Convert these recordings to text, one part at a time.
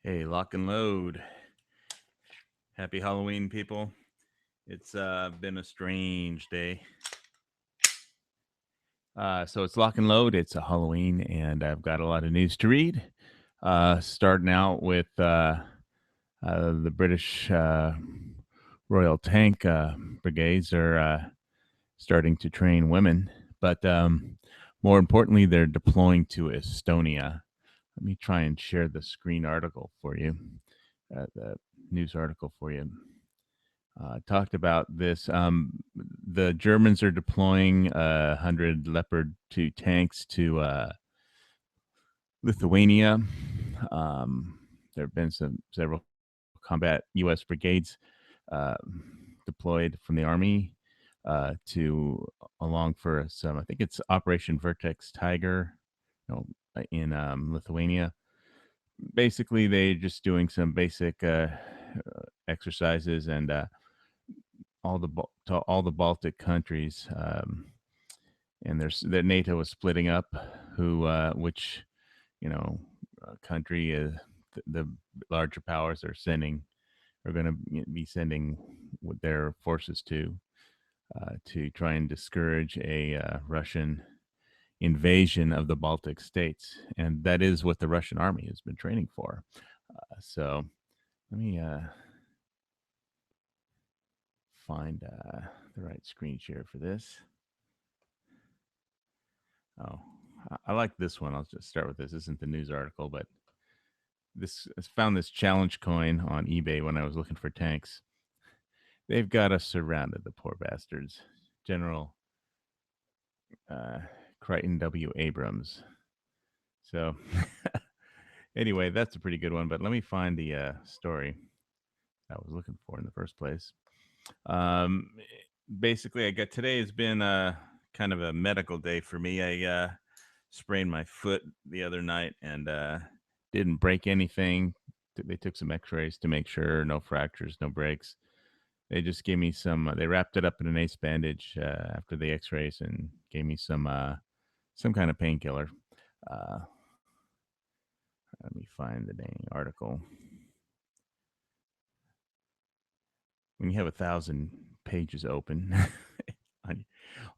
Hey, lock and load. Happy Halloween, people. It's been a strange day. So it's lock and load. It's a Halloween, and I've got a lot of news to read. Starting out with the British Royal Tank Brigades are starting to train women, but more importantly, they're deploying to Estonia. Let me try and share the screen article for you, the news article for you. Talked about this. The Germans are deploying 100 Leopard 2 tanks to Lithuania. Um, there have been several combat U.S. brigades uh, deployed from the Army to along for some. I think it's Operation Vertex Tiger, in Lithuania. Basically, they're just doing some basic exercises and to all the Baltic countries, and that NATO is splitting up. Which you know country the larger powers are going to be sending with their forces to try and discourage a Russian invasion of the Baltic states, and that is what the Russian army has been training for. So let me find the right screen share for this. Oh, I like this one. I'll just start with this. This isn't the news article, but I found this challenge coin on eBay when I was looking for tanks. They've got us surrounded, the poor bastards. General uh, Crichton W. Abrams. So, anyway, that's a pretty good one. But let me find the story I was looking for in the first place. Um, Basically, I got today has been kind of a medical day for me. I sprained my foot the other night and didn't break anything. They took some X-rays to make sure no fractures, no breaks. They just gave me some. They wrapped it up in an ace bandage after the X-rays and gave me some kind of painkiller. Uh, Let me find the dang article. When you have 1,000 pages open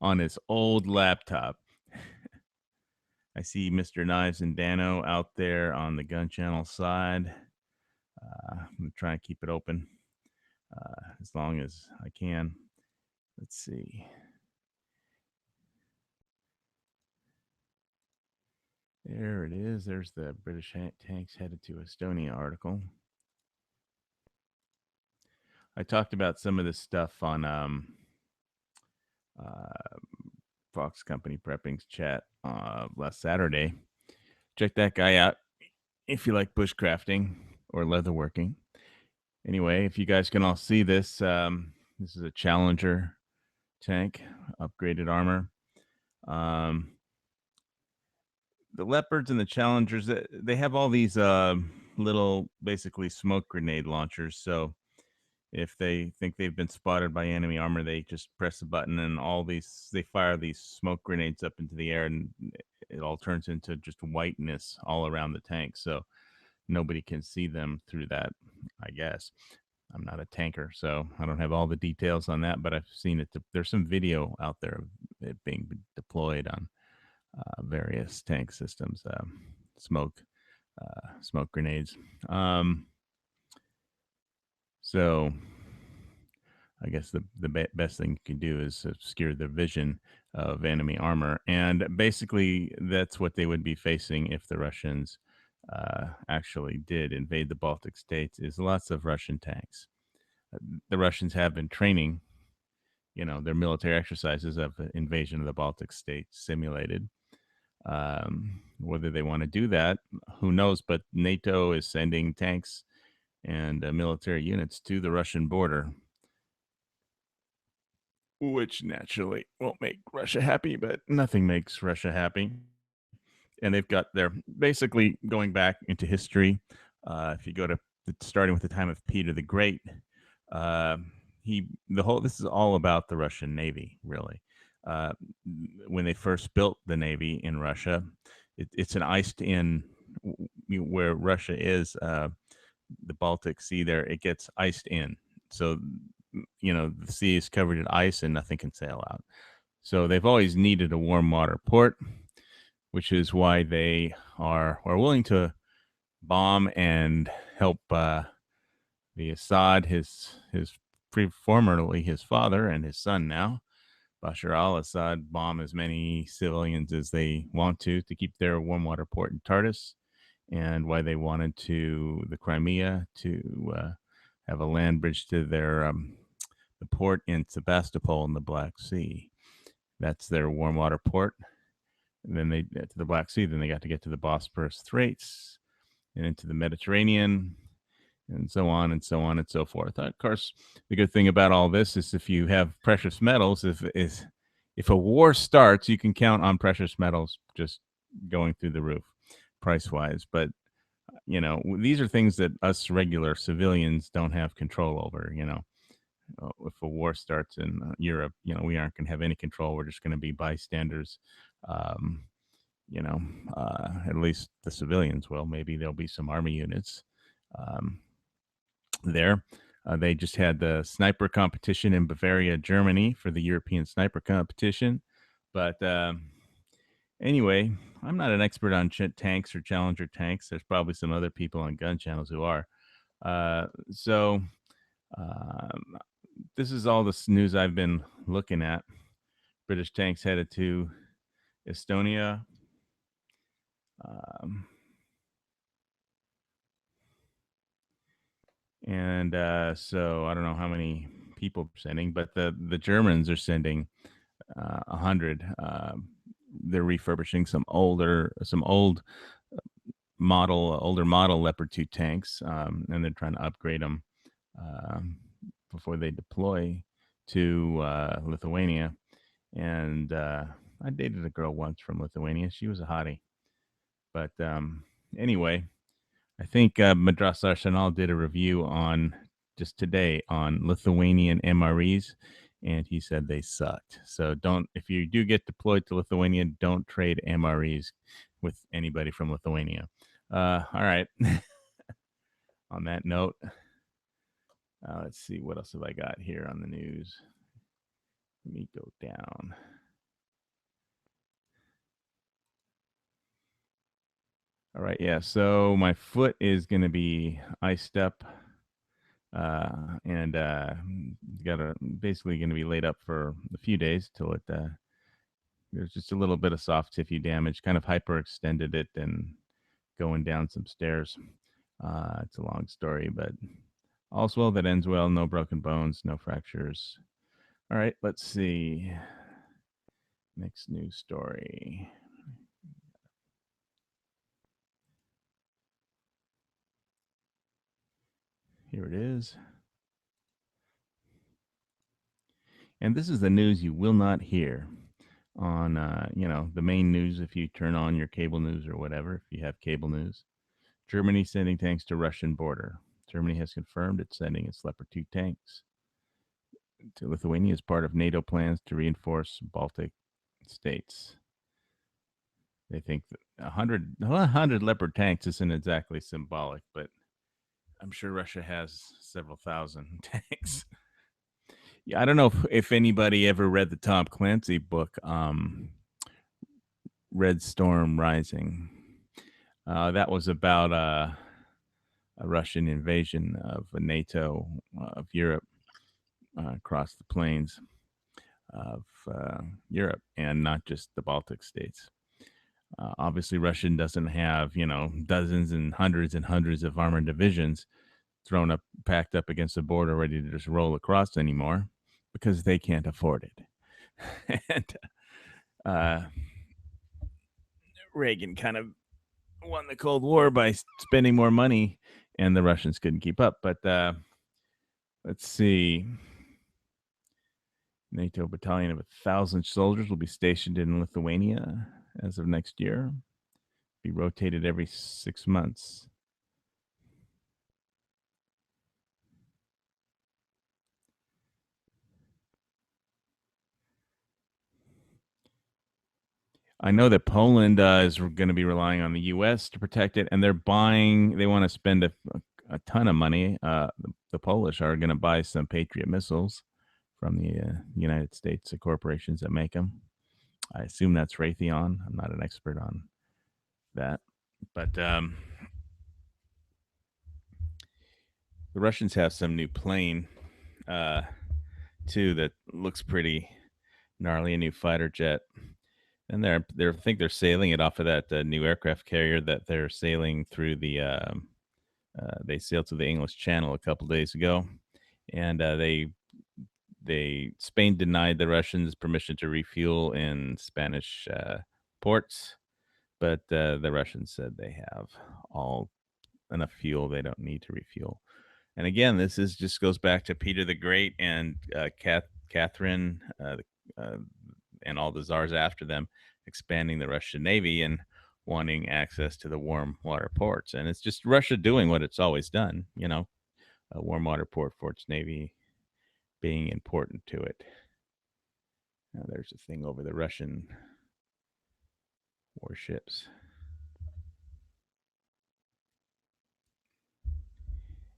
on this old laptop, I see Mr. Knives and Dano out there on the Gun Channel side. I'm going to try and keep it open as long as I can. Let's see. There it is. There's the British tanks headed to Estonia article. I talked about some of this stuff on uh, Fox Company Prepping's chat last Saturday. Check that guy out if you like bushcrafting or leatherworking. Anyway, if you guys can all see this, this is a Challenger tank, upgraded armor. Um, the Leopards and the Challengers, they have all these little, basically smoke grenade launchers. So if they think they've been spotted by enemy armor, they just press a button and they fire these smoke grenades up into the air, and it all turns into just whiteness all around the tank. So nobody can see them through that, I guess. I'm not a tanker, so I don't have all the details on that, but I've seen it. There's some video out there of it being deployed on various tank systems, smoke grenades. So I guess the best thing you can do is obscure the vision of enemy armor, and basically that's what they would be facing if the Russians actually did invade the Baltic states. Is lots of Russian tanks. The Russians have been training, their military exercises of invasion of the Baltic states simulated. Whether they want to do that, who knows? But NATO is sending tanks and military units to the Russian border, which naturally won't make Russia happy, but nothing makes Russia happy. And they're basically going back into history. If you go to starting with the time of Peter the Great, uh, this is all about the Russian Navy, really. Uh, when they first built the Navy in Russia, it's an iced in where Russia is. the Baltic Sea there, it gets iced in. So, the sea is covered in ice and nothing can sail out. So they've always needed a warm water port, which is why they are willing to bomb and help the Assad, his formerly his father and his son now, Bashar al-Assad, bomb as many civilians as they want to keep their warm water port in Tartus, and why they wanted the Crimea to have a land bridge to the port in Sebastopol in the Black Sea. That's their warm water port. And then they to the Black Sea. Then they got to get to the Bosporus Straits and into the Mediterranean, and so on and so on and so forth. Of course, the good thing about all this is if you have precious metals, if a war starts, you can count on precious metals just going through the roof price wise. But these are things that us regular civilians don't have control over. If a war starts in Europe, we aren't going to have any control. We're just going to be bystanders. Um, at least the civilians will. Maybe there'll be some army units there. They just had the sniper competition in Bavaria, Germany, for the European sniper competition. But anyway, I'm not an expert on tanks or Challenger tanks. There's probably some other people on gun channels who are. So this is all the news I've been looking at. British tanks headed to Estonia. And so I don't know how many people are sending, but the Germans are sending 100. They're refurbishing some old older model Leopard 2 tanks, and they're trying to upgrade them before they deploy to Lithuania. And I dated a girl once from Lithuania. She was a hottie. But anyway, I think Madras Arsenal did a review just today on Lithuanian MREs, and he said they sucked. So if you do get deployed to Lithuania, don't trade MREs with anybody from Lithuania. All right. On that note, let's see, what else have I got here on the news? Let me go down. All right, yeah. So my foot is going to be iced up, and basically going to be laid up for a few days till it. There's just a little bit of soft tissue damage, kind of hyperextended it and going down some stairs. It's a long story, but all's well that ends well. No broken bones, no fractures. All right, let's see. Next news story. Here it is. And this is the news you will not hear on, the main news if you turn on your cable news or whatever, if you have cable news. Germany sending tanks to Russian border. Germany has confirmed it's sending its Leopard 2 tanks to Lithuania as part of NATO plans to reinforce Baltic states. They think that 100 Leopard tanks isn't exactly symbolic, but I'm sure Russia has several thousand tanks. Yeah, I don't know if anybody ever read the Tom Clancy book, Red Storm Rising. That was about a Russian invasion of NATO, of Europe, across the plains of Europe, and not just the Baltic states. Obviously, Russia doesn't have, dozens and hundreds of armored divisions packed up against the border, ready to just roll across anymore, because they can't afford it. And Reagan kind of won the Cold War by spending more money, and the Russians couldn't keep up. But let's see. NATO battalion of 1,000 soldiers will be stationed in Lithuania as of next year. Be rotated every 6 months. I know that Poland is going to be relying on the U.S. to protect it, and they want to spend a ton of money. The Polish are going to buy some Patriot missiles from the United States, the corporations that make them. I assume that's Raytheon. I'm not an expert on that, but the Russians have some new plane too that looks pretty gnarly, a new fighter jet, and I think they're sailing it off of that new aircraft carrier that they're sailing through the. They sailed to the English Channel a couple days ago, and Spain denied the Russians permission to refuel in Spanish ports, but the Russians said they have all enough fuel; they don't need to refuel. And again, this is just goes back to Peter the Great and Catherine uh, and all the czars after them expanding the Russian Navy and wanting access to the warm water ports. And it's just Russia doing what it's always done, a warm water port for its Navy being important to it. Now, there's a thing over the Russian warships.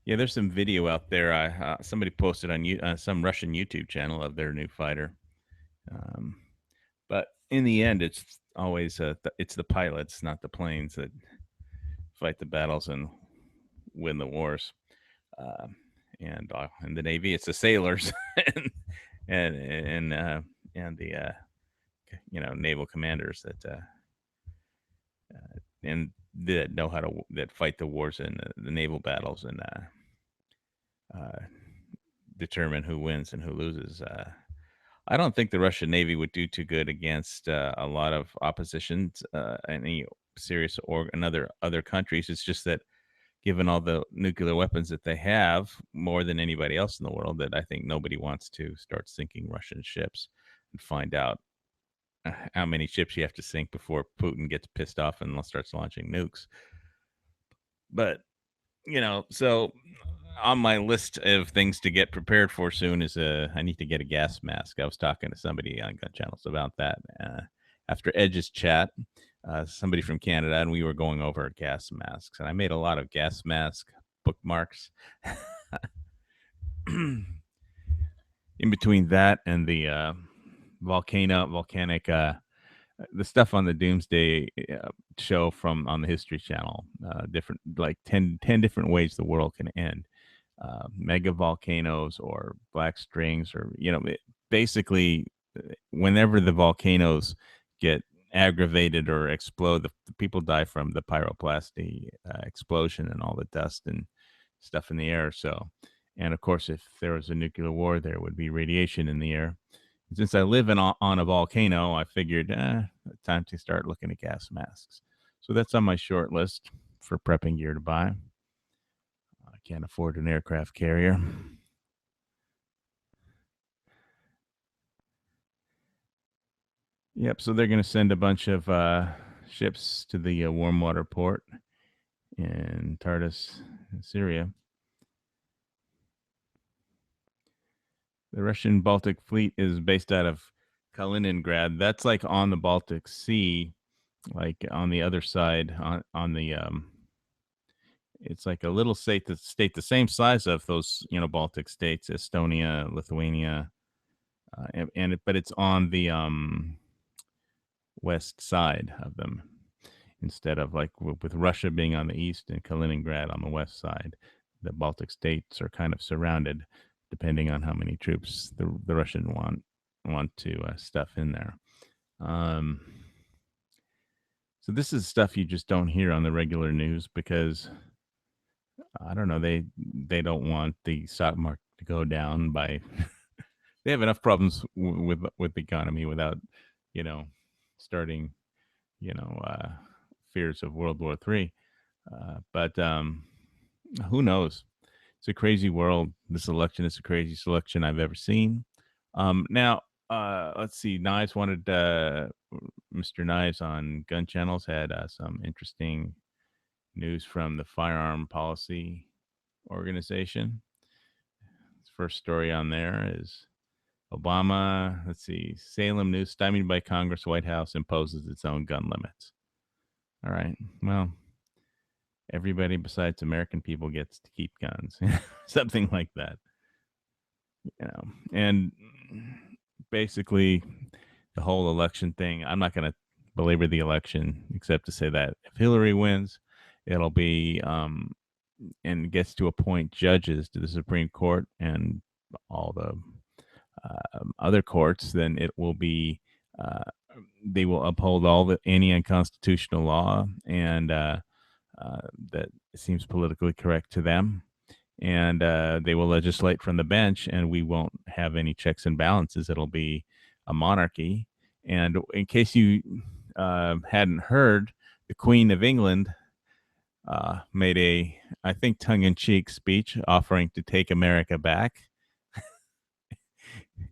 Yeah, there's some video out there. Somebody posted on some Russian YouTube channel of their new fighter. But in the end, it's always it's the pilots, not the planes, that fight the battles and win the wars. And in the Navy, it's the sailors and the naval commanders that and that know how to that fight the wars and the naval battles and determine who wins and who loses. I don't think the Russian Navy would do too good against a lot of oppositions, any serious or another other countries. It's just that given all the nuclear weapons that they have, more than anybody else in the world, that I think nobody wants to start sinking Russian ships and find out how many ships you have to sink before Putin gets pissed off and starts launching nukes. But so on my list of things to get prepared for soon is I need to get a gas mask. I was talking to somebody on Gun Channels about that after Edge's chat. Somebody from Canada, and we were going over gas masks, and I made a lot of gas mask bookmarks. In between that and the volcanic the stuff on the Doomsday show from on the History Channel, different like 10 different ways the world can end. Mega volcanoes or black strings, or basically whenever the volcanoes get aggravated or explode, the people die from the pyroclasty explosion and all the dust and stuff in the air. So, and of course, if there was a nuclear war, there would be radiation in the air. Since I live on a volcano, I figured time to start looking at gas masks. So that's on my short list for prepping gear to buy. I can't afford an aircraft carrier. Yep, so they're going to send a bunch of ships to the warm water port in Tartus, Syria. The Russian Baltic Fleet is based out of Kaliningrad. That's like on the Baltic Sea, like on the other side, on the it's like a little state the same size of those Baltic states, Estonia, Lithuania, but it's on the west side of them, instead of like with Russia being on the east and Kaliningrad on the west side. The Baltic states are kind of surrounded, depending on how many troops the Russian want to stuff in there. So this is stuff you just don't hear on the regular news because I don't know, they don't want the stock market to go down by they have enough problems with the economy without starting fears of World War III. But who knows? It's a crazy world. This election is the craziest election I've ever seen. Now, let's see. Knives wanted Mr. Knives on Gun Channels had some interesting news from the Firearm Policy Organization. His first story on there is Obama. Let's see. Salem news stymied by Congress. White House imposes its own gun limits. All right. Well, everybody besides American people gets to keep guns, something like that, you know. And basically, the whole election thing. I'm not going to belabor the election, except to say that if Hillary wins, it'll be and gets to appoint judges to the Supreme Court and all the other courts, then it will be uh, they will uphold all the any unconstitutional law and that seems politically correct to them, and they will legislate from the bench, and we won't have any checks and balances. It'll be a monarchy. And in case you hadn't heard, the Queen of England made a, I think, tongue-in-cheek speech offering to take America back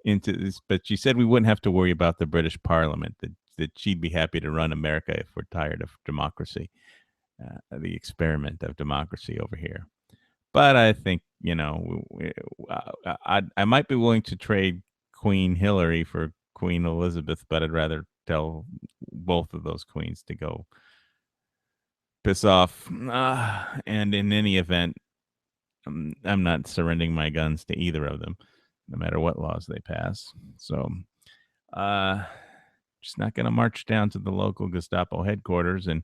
into this, but she said we wouldn't have to worry about the British Parliament. That she'd be happy to run America if we're tired of democracy, the experiment of democracy over here. But I think, I might be willing to trade Queen Hillary for Queen Elizabeth, but I'd rather tell both of those queens to go piss off. And in any event, I'm not surrendering my guns to either of them, no matter what laws they pass. So, uh, just not going to march down to the local Gestapo headquarters and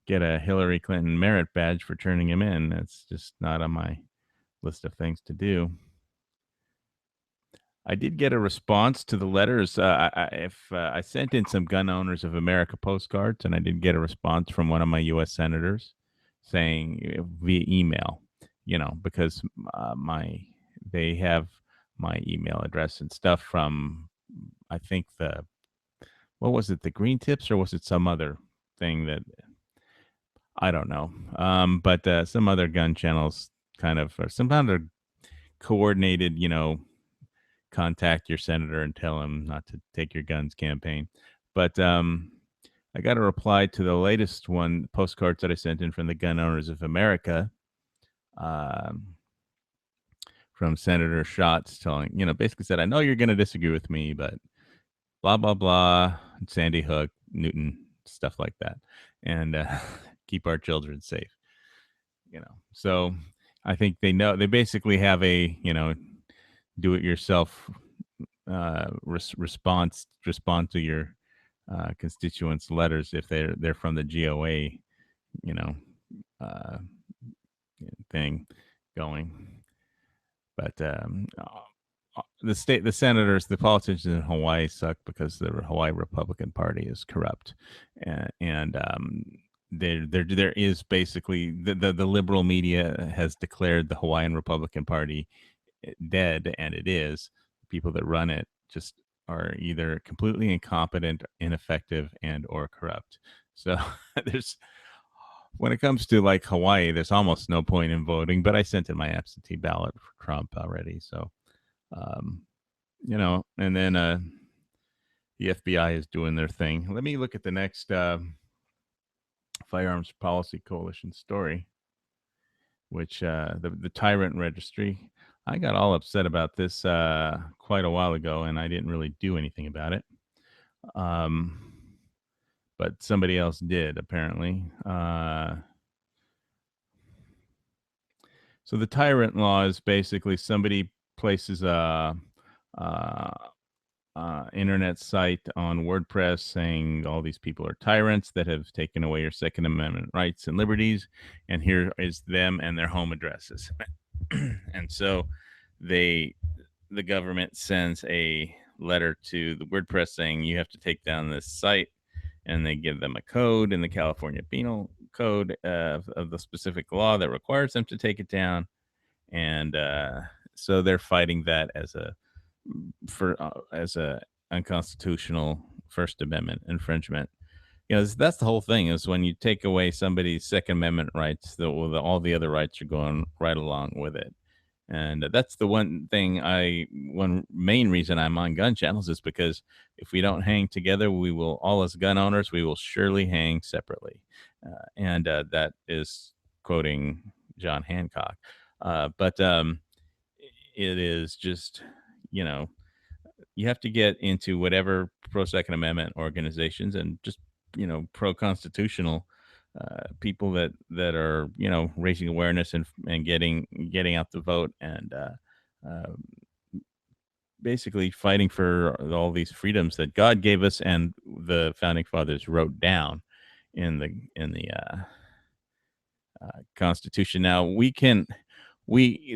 get a Hillary Clinton merit badge for turning him in. That's just not on my list of things to do. I did get a response to the letters. I sent in some Gun Owners of America postcards, and I did get a response from one of my U.S. senators saying via email, because my they have my email address and stuff from, I think, what was it, the Green Tips, or was it some other thing that I don't know. But some other gun channels kind of, or some other coordinated, contact your senator and tell him not to take your guns campaign. But I got a reply to the latest one, postcards that I sent in from the Gun Owners of America, um, from Senator Schatz, telling, basically said, I know you're going to disagree with me, but blah, blah, blah, Sandy Hook, Newton, stuff like that. And keep our children safe, So I think they basically have a, do it yourself respond to your constituents' letters if they're from the GOA, you know, uh, thing going. But the senators, the politicians in Hawaii suck because the Hawaii Republican Party is corrupt, and there is basically the liberal media has declared the Hawaiian Republican Party dead, and it is. People that run it just are either completely incompetent, ineffective, and or corrupt. So there's when it comes to like Hawaii, there's almost no point in voting. But I sent in my absentee ballot for Trump already, so um, And then the FBI is doing their thing. Let me look at the next Firearms Policy Coalition story, which the Tyrant Registry. I got all upset about this quite a while ago, and I didn't really do anything about it. But somebody else did, apparently. So the Tyrant law is basically somebody places a internet site on WordPress saying all these people are tyrants that have taken away your Second Amendment rights and liberties, and here is them and their home addresses. And so the government sends a letter to the WordPress saying you have to take down this site, and they give them a code in the California Penal Code of the specific law that requires them to take it down, and so they're fighting that as a unconstitutional First Amendment infringement. That's the whole thing, is when you take away somebody's Second Amendment rights, all the other rights are going right along with it. And that's the one main reason I'm on gun channels, is because if we don't hang together, all as gun owners, we will surely hang separately. And that is quoting John Hancock. But it is just, you have to get into whatever pro Second Amendment organizations and just, pro constitutional people that are raising awareness and getting out the vote and uh, basically fighting for all these freedoms that God gave us and the founding fathers wrote down in the Constitution. Now we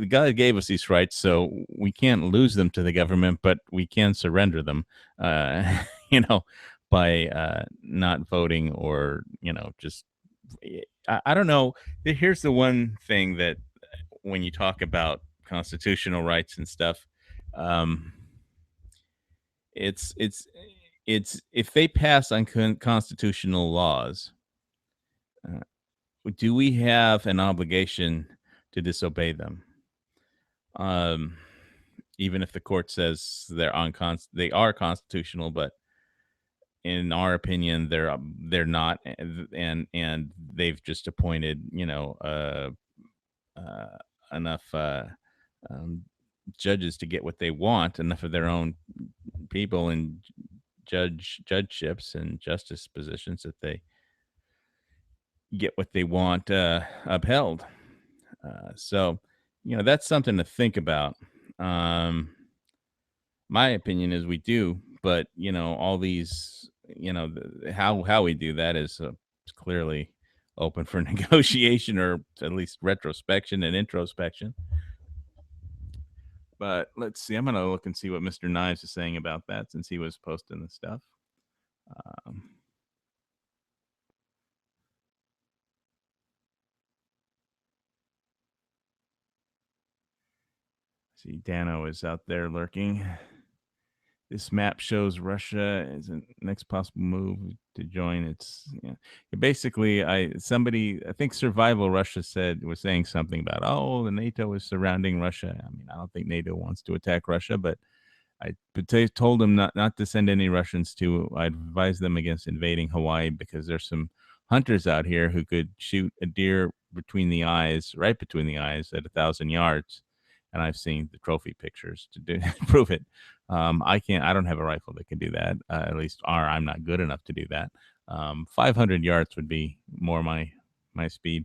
God gave us these rights, so we can't lose them to the government, but we can surrender them, uh, you know, by not voting or just I don't know. Here's the one thing that when you talk about constitutional rights and stuff, um, it's it's if they pass unconstitutional laws, uh, do we have an obligation to disobey them? Um, Even if the court says they are constitutional, but in our opinion, they're not, and they've just appointed, uh, enough um, judges to get what they want, enough of their own people in judgeships and justice positions that they get what they want upheld. So, that's something to think about. Um, my opinion is we do, but all these, how we do that is clearly open for negotiation or at least retrospection and introspection. But let's see. I'm gonna look and see what Mr. Knives is saying about that since he was posting the stuff. Um, see, Dano is out there lurking. This map shows Russia as a next possible move to join. Basically, I think Survival Russia was saying something about, oh, the NATO is surrounding Russia. I mean, I don't think NATO wants to attack Russia, but told them not to send any Russians to. I advised them against invading Hawaii because there's some hunters out here who could shoot a deer right between the eyes at 1,000 yards. And I've seen the trophy pictures to prove it. I can't. I don't have a rifle that can do that. At least, I'm not good enough to do that. 500 yards would be more my speed.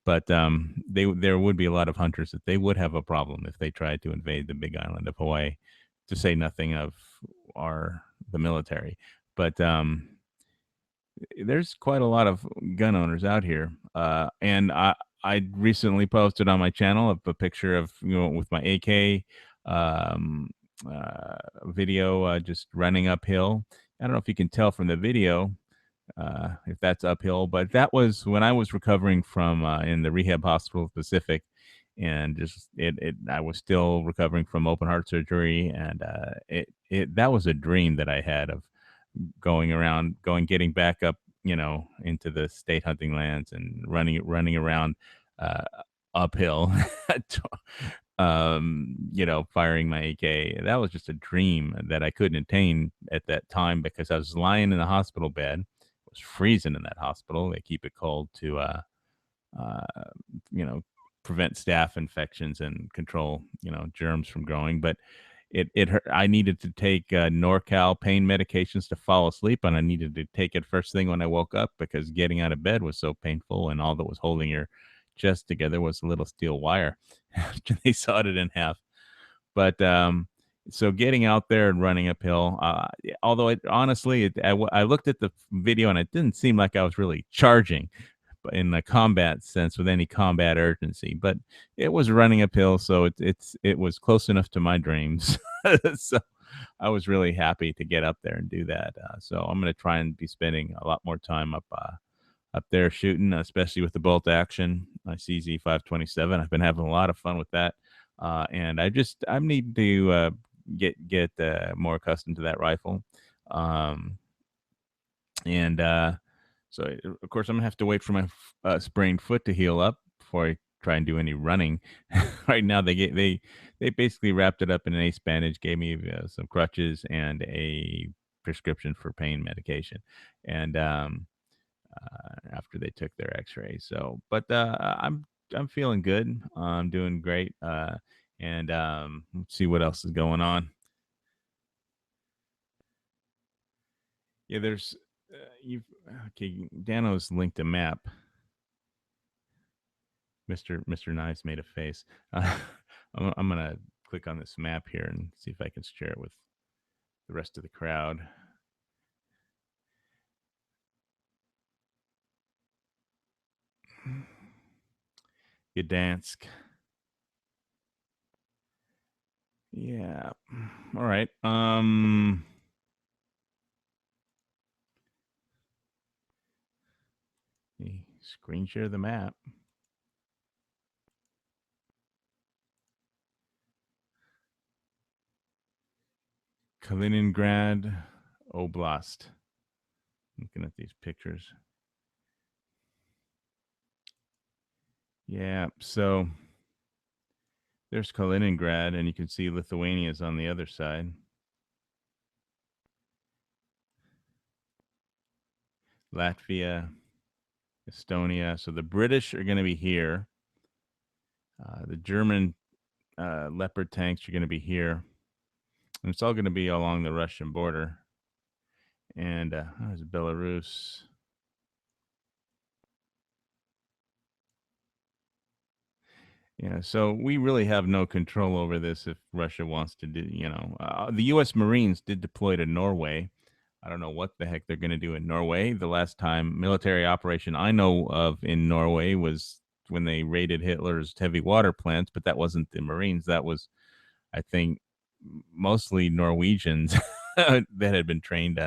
But there would be a lot of hunters that they would have a problem if they tried to invade the Big Island of Hawaii, to say nothing of the military. But there's quite a lot of gun owners out here, and I recently posted on my channel a picture of with my AK video just running uphill. I don't know if you can tell from the video if that's uphill, but that was when I was recovering from in the rehab hospital Pacific, and just I was still recovering from open heart surgery, and that was a dream that I had of getting back up, into the state hunting lands and running around uh, uphill, firing my AK. That was just a dream that I couldn't attain at that time because I was lying in the hospital bed. It was freezing in that hospital. They keep it cold to, uh, you know, prevent staph infections and control, germs from growing. But it hurt. I needed to take Norcal pain medications to fall asleep, and I needed to take it first thing when I woke up because getting out of bed was so painful, and all that was holding your chest together was a little steel wire. After they sawed it in half. But so getting out there and running uphill, although I looked at the video and it didn't seem like I was really charging in the combat sense with any combat urgency, but it was running uphill, so it was close enough to my dreams. So I was really happy to get up there and do that. So I'm going to try and be spending a lot more time up there shooting, especially with the bolt action, my CZ527. I've been having a lot of fun with that, and I need to get more accustomed to that rifle, um, and so of course I'm gonna have to wait for my sprained foot to heal up before I try and do any running. Right now they basically wrapped it up in an ace bandage, gave me some crutches and a prescription for pain medication, and after they took their X-ray. So, but I'm feeling good. I'm doing great. And let's see what else is going on. Yeah, there's you've okay. Dano's linked a map. Mr. Knives made a face. Uh, I'm gonna click on this map here and see if I can share it with the rest of the crowd. Gdansk. Yeah. All right. Screen share the map. Kaliningrad Oblast. Looking at these pictures. Yeah, so there's Kaliningrad, and you can see Lithuania is on the other side. Latvia, Estonia. So the British are going to be here. The German Leopard tanks are going to be here. And it's all going to be along the Russian border. And there's Belarus. Yeah, so we really have no control over this if Russia wants to do, the U.S. Marines did deploy to Norway. I don't know what the heck they're going to do in Norway. The last time military operation I know of in Norway was when they raided Hitler's heavy water plants, but that wasn't the Marines. That was, I think, mostly Norwegians that had been trained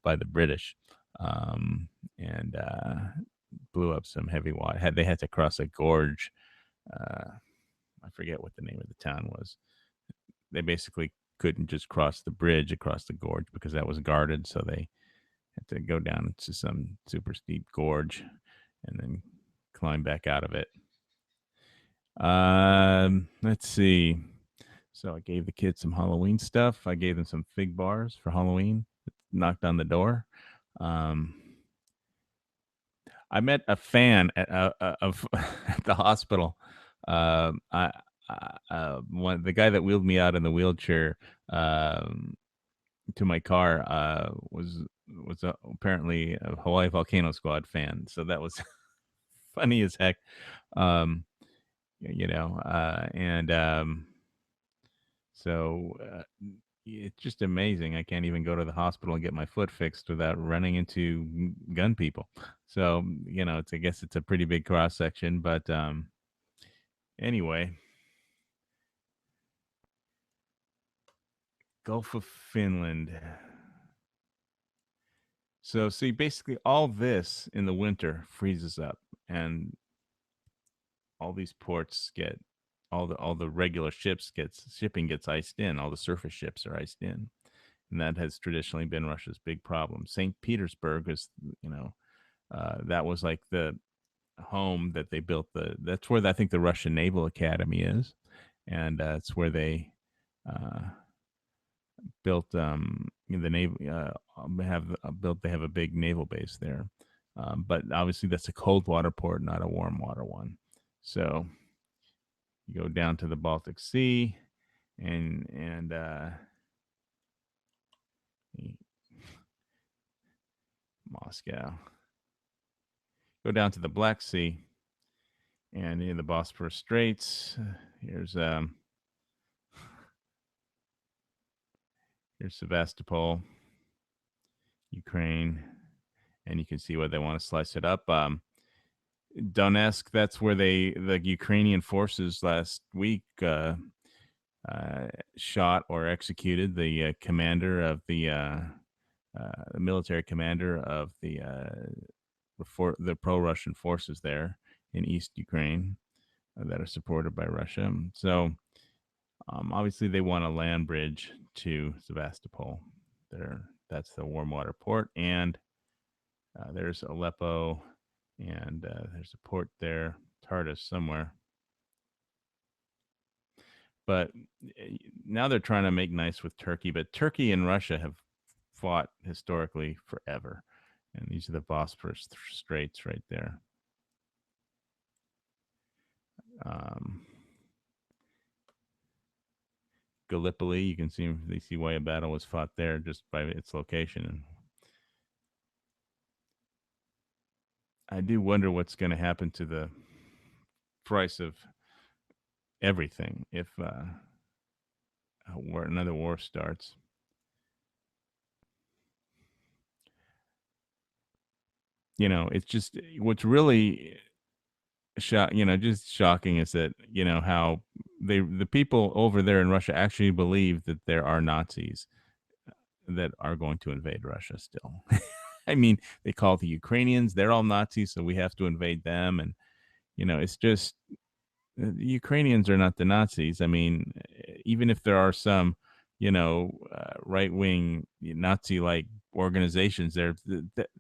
by the British, and blew up some heavy water. They had to cross a gorge. I forget what the name of the town was. They basically couldn't just cross the bridge across the gorge because that was guarded. So they had to go down to some super steep gorge and then climb back out of it. Let's see. So I gave the kids some Halloween stuff. I gave them some fig bars for Halloween. Knocked on the door. Um, I met a fan of at the hospital. I one the guy that wheeled me out in the wheelchair to my car was apparently a Hawaii Volcano Squad fan. So that was funny as heck. Um, and so it's just amazing. I can't even go to the hospital and get my foot fixed without running into gun people. So, I guess it's a pretty big cross section, but anyway, Gulf of Finland. So, see, basically all this in the winter freezes up, and all these ports get all the regular shipping gets iced in. All the surface ships are iced in, and that has traditionally been Russia's big problem. St. Petersburg is, that was like the home that they built. That's where I think the Russian Naval Academy is, and it's where they built the naval they have a big naval base there. But obviously that's a cold water port, not a warm water one. So you go down to the Baltic Sea, and Moscow. Go down to the Black Sea and in the Bosphorus Straits. Here's Sevastopol, Ukraine, and you can see where they want to slice it up. Donetsk, that's where the Ukrainian forces last week shot or executed the commander of the military commander of the pro-Russian forces there in East Ukraine that are supported by Russia. So obviously they want a land bridge to Sevastopol. That's the warm water port, and there's Aleppo, and there's a port there, Tartus somewhere. But now they're trying to make nice with Turkey, but Turkey and Russia have fought historically forever. And these are the Bosphorus Straits right there. Gallipoli, you can see why a battle was fought there just by its location. And I do wonder what's going to happen to the price of everything if another war starts. It's just what's really just shocking is that how the people over there in Russia actually believe that there are Nazis that are going to invade Russia still. I mean, they call the Ukrainians, they're all Nazis, so we have to invade them. And, it's just the Ukrainians are not the Nazis. I mean, even if there are some, right wing Nazi like organizations there,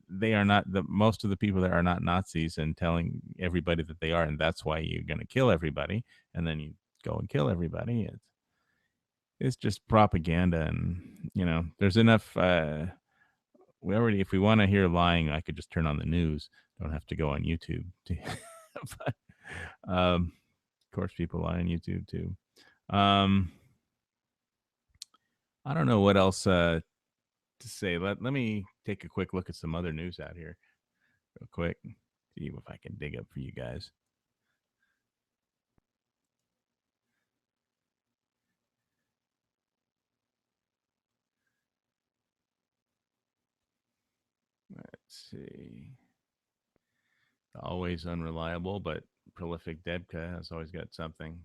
they are not most of the people there are not Nazis and telling everybody that they are. And that's why you're going to kill everybody. And then you go and kill everybody. It's just propaganda. And, there's enough. If we want to hear lying, I could just turn on the news. Don't have to go on YouTube. But, of course, people lie on YouTube too. Um, I don't know what else to say. Let me take a quick look at some other news out here, real quick. See if I can dig up for you guys. Let's see. Always unreliable, but prolific Debka has always got something.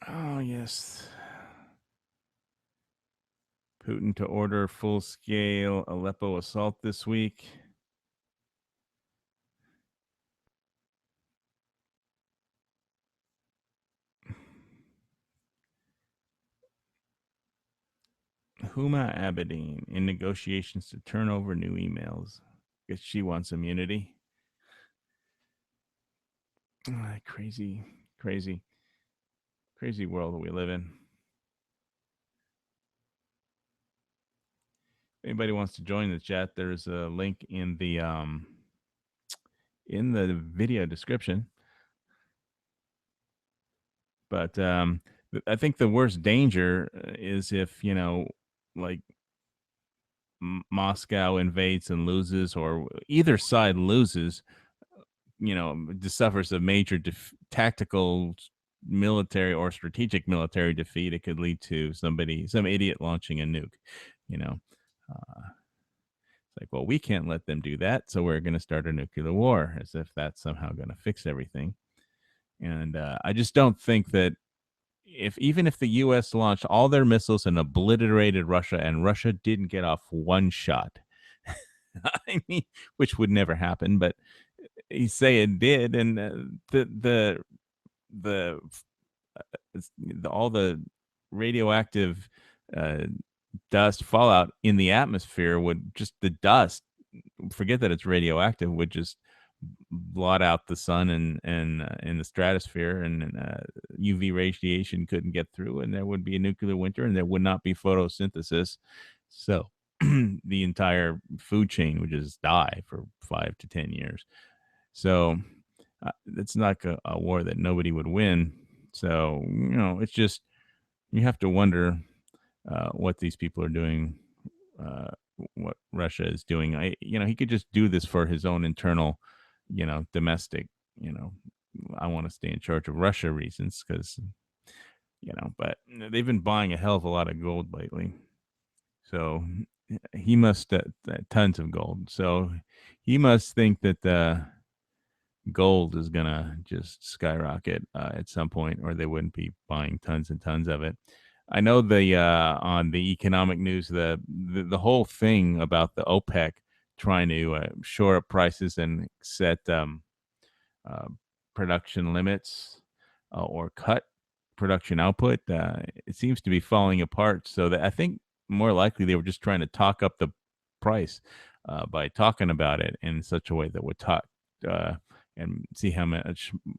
Oh, yes. Putin to order full-scale Aleppo assault this week. Huma Abedin in negotiations to turn over new emails. Guess she wants immunity. Crazy, crazy, crazy world that we live in. If anybody wants to join the chat, there's a link in the video description. But I think the worst danger is if like Moscow invades and loses, or either side loses, suffers a major tactical military or strategic military defeat. It could lead to some idiot launching a nuke. It's like, well, we can't let them do that, so we're going to start a nuclear war, as if that's somehow going to fix everything. And I just don't think that even if the U.S. launched all their missiles and obliterated Russia, and Russia didn't get off one shot, I mean, which would never happen, but you say it did, and all the radioactive dust fallout in the atmosphere would just the dust. Forget that it's radioactive, would just blot out the sun and in the stratosphere, and UV radiation couldn't get through, and there would be a nuclear winter, and there would not be photosynthesis. So the entire food chain would just die for 5 to 10 years. So it's not a war that nobody would win. So it's just you have to wonder what these people are doing, what Russia is doing. He could just do this for his own internal, domestic, I want to stay in charge of Russia reasons, because, but they've been buying a hell of a lot of gold lately. So he must, tons of gold. So he must think that gold is going to just skyrocket at some point, or they wouldn't be buying tons and tons of it. I know on the economic news, the whole thing about the OPEC trying to shore up prices and set production limits or cut production output, it seems to be falling apart. So that I think more likely they were just trying to talk up the price by talking about it in such a way that would talk and see how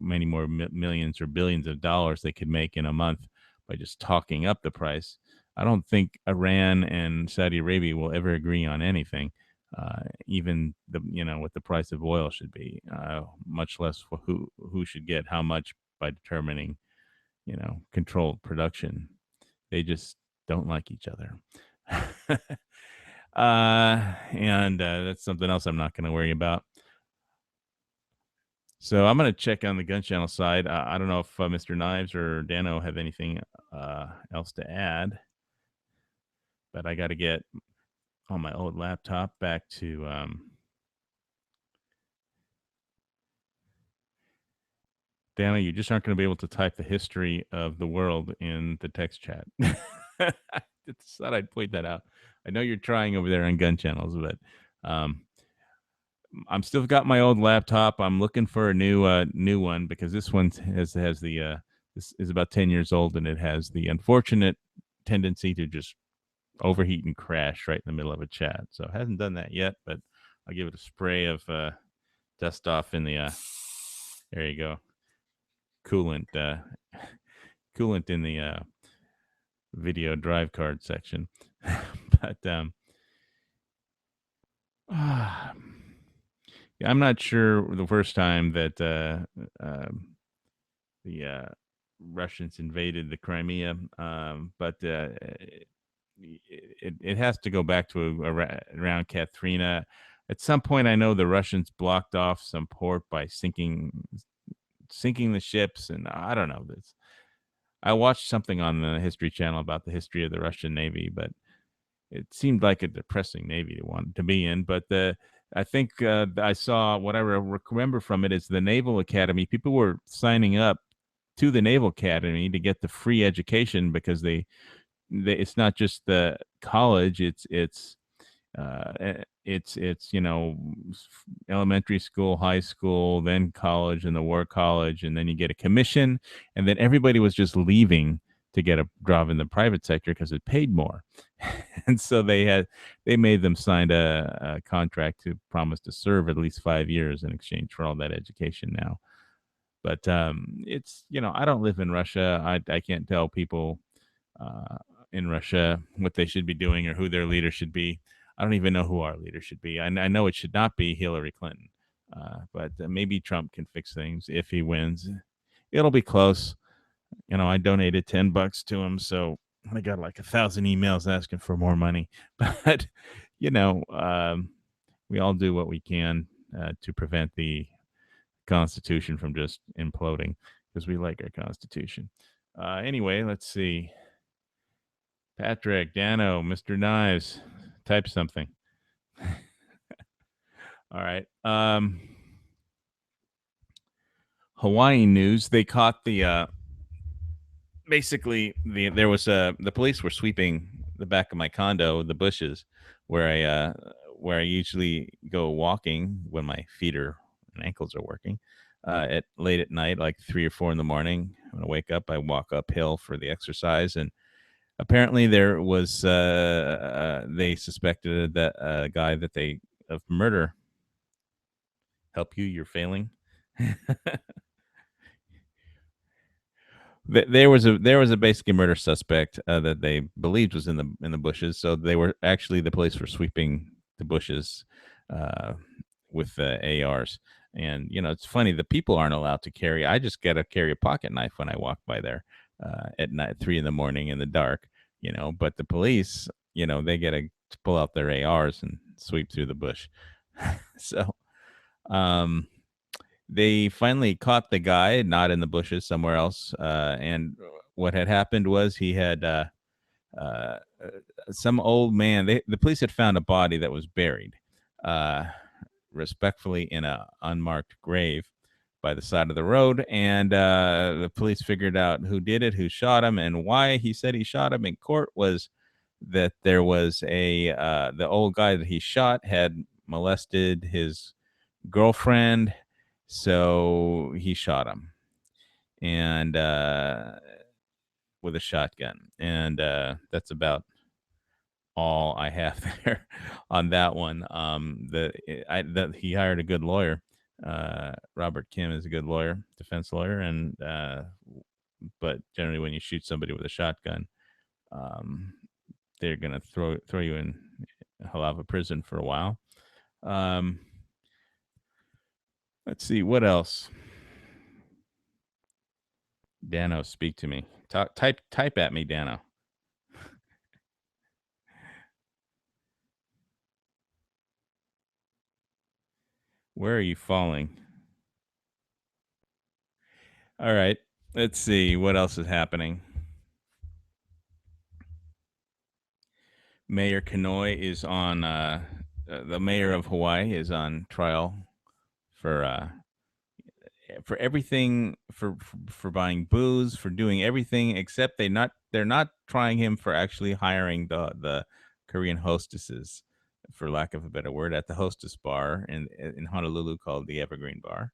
many more millions or billions of dollars they could make in a month by just talking up the price. I don't think Iran and Saudi Arabia will ever agree on anything, even what the price of oil should be, much less for who should get how much by determining, controlled production. They just don't like each other. And that's something else I'm not going to worry about. So I'm going to check on the gun channel side. I don't know if Mr. Knives or Dano have anything else to add, but I got to get on my old laptop back to Dana, you just aren't going to be able to type the history of the world in the text chat. I just thought I'd point that out. I know you're trying over there on gun channels, but um, I'm still got my old laptop. I'm looking for a new one because this one has the this is about 10 years old and it has the unfortunate tendency to just overheat and crash right in the middle of a chat. So it hasn't done that yet, but I'll give it a spray of dust off in the there you go, coolant coolant in the video drive card section. But I'm not sure the first time that the Russians invaded the Crimea, but it has to go back to around Katrina. At some point, I know the Russians blocked off some port by sinking the ships, and I don't know this. I watched something on the History Channel about the history of the Russian Navy, but it seemed like a depressing navy to want to be in. But I think I saw what I remember from it is the Naval Academy. People were signing up to the Naval Academy to get the free education because it's not just the college; it's elementary school, high school, then college, and the war college, and then you get a commission, and then everybody was just leaving to get a job in the private sector because it paid more. And so they made them sign a contract to promise to serve at least 5 years in exchange for all that education now. But it's I don't live in Russia. I can't tell people uh, in Russia what they should be doing or who their leader should be. I don't even know who our leader should be. I know it should not be Hillary Clinton, but maybe Trump can fix things if he wins. It'll be close. I donated $10 to him, so I got like 1,000 emails asking for more money. But you know, um, we all do what we can to prevent the Constitution from just imploding because we like our Constitution. Anyway, let's see. Patrick, Dano, Mr. Knives, type something. All right. Hawaii news. They caught the basically there was the police were sweeping the back of my condo, the bushes, where I usually go walking when my feet and ankles are working. At late at night, like 3 or 4 in the morning, when I wake up, I walk uphill for the exercise, and apparently there was they suspected that a guy that they of murder. Help you, you're failing. There was a basically murder suspect that they believed was in the bushes. So the police were sweeping the bushes uh, with ARs. And it's funny, the people aren't allowed to carry. I just got to carry a pocket knife when I walk by there at night, 3 in the morning in the dark. But the police, they get to pull out their ARs and sweep through the bush. So um, they finally caught the guy, not in the bushes, somewhere else. And what had happened was he had uh, some old man. The police had found a body that was buried, uh, respectfully in a unmarked grave by the side of the road. And the police figured out who did it, who shot him, and why he said he shot him in court was that there was the old guy that he shot had molested his girlfriend, so he shot him, and with a shotgun. And that's about all I have there on that one. He hired a good lawyer. Robert Kim is a good lawyer, defense lawyer, and but generally when you shoot somebody with a shotgun, um, they're gonna throw you in Halava prison for a while. Um, let's see what else. Dano, speak to me. Type at me, Dano. Where are you falling? All right. Let's see what else is happening. Mayor Kanoi is on. The mayor of Hawaii is on trial for everything, for buying booze, for doing everything except they're not trying him for actually hiring the Korean hostesses, for lack of a better word, at the hostess bar in Honolulu called the Evergreen Bar.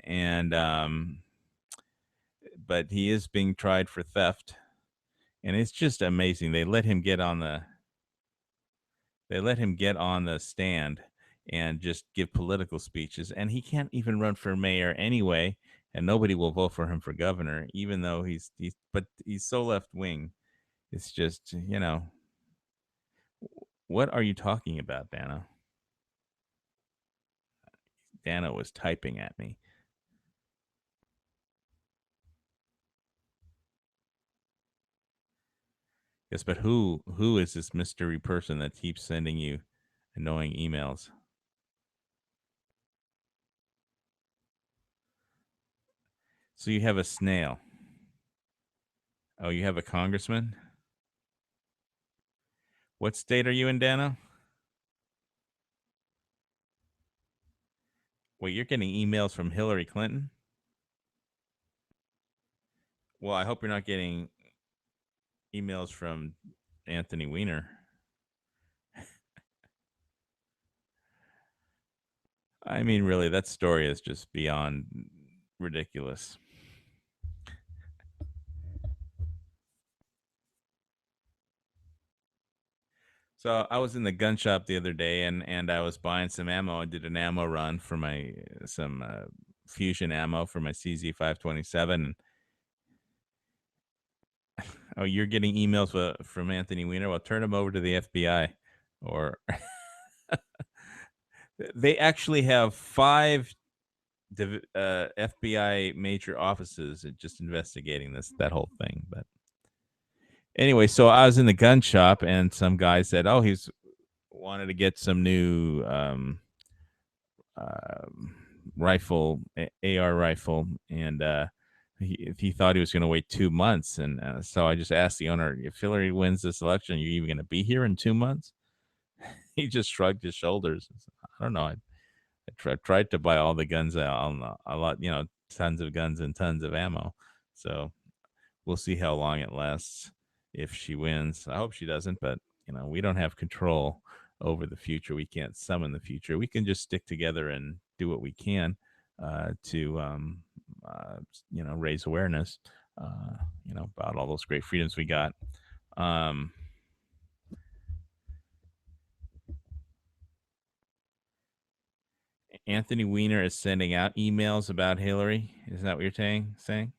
And But he is being tried for theft, and it's just amazing. They let him get on the stand and just give political speeches, and he can't even run for mayor anyway, and nobody will vote for him for governor, even though he's so left wing. It's just, what are you talking about, Dano? Dano was typing at me. Yes, but who is this mystery person that keeps sending you annoying emails? So you have a snail. Oh, you have a congressman? What state are you in, Dano? Wait, you're getting emails from Hillary Clinton? Well, I hope you're not getting emails from Anthony Weiner. I mean, really, that story is just beyond ridiculous. So I was in the gun shop the other day, and I was buying some ammo. I did an ammo run for my some fusion ammo for my CZ527. Oh, you're getting emails from Anthony Weiner? Well, turn him over to the FBI, or they actually have 5 FBI major offices just investigating that whole thing. But anyway, so I was in the gun shop, and some guy said, "Oh, he's wanted to get some new rifle, AR rifle, and he thought he was going to wait 2 months." And so I just asked the owner, "If Hillary wins this election, are you even going to be here in 2 months?" He just shrugged his shoulders. I don't know. I tried to buy all the guns, a lot, tons of guns and tons of ammo. So we'll see how long it lasts if she wins. I hope she doesn't, but we don't have control over the future. We can't summon the future. We can just stick together and do what we can to raise awareness, about all those great freedoms we got. Anthony Weiner is sending out emails about Hillary. Is that what you're saying?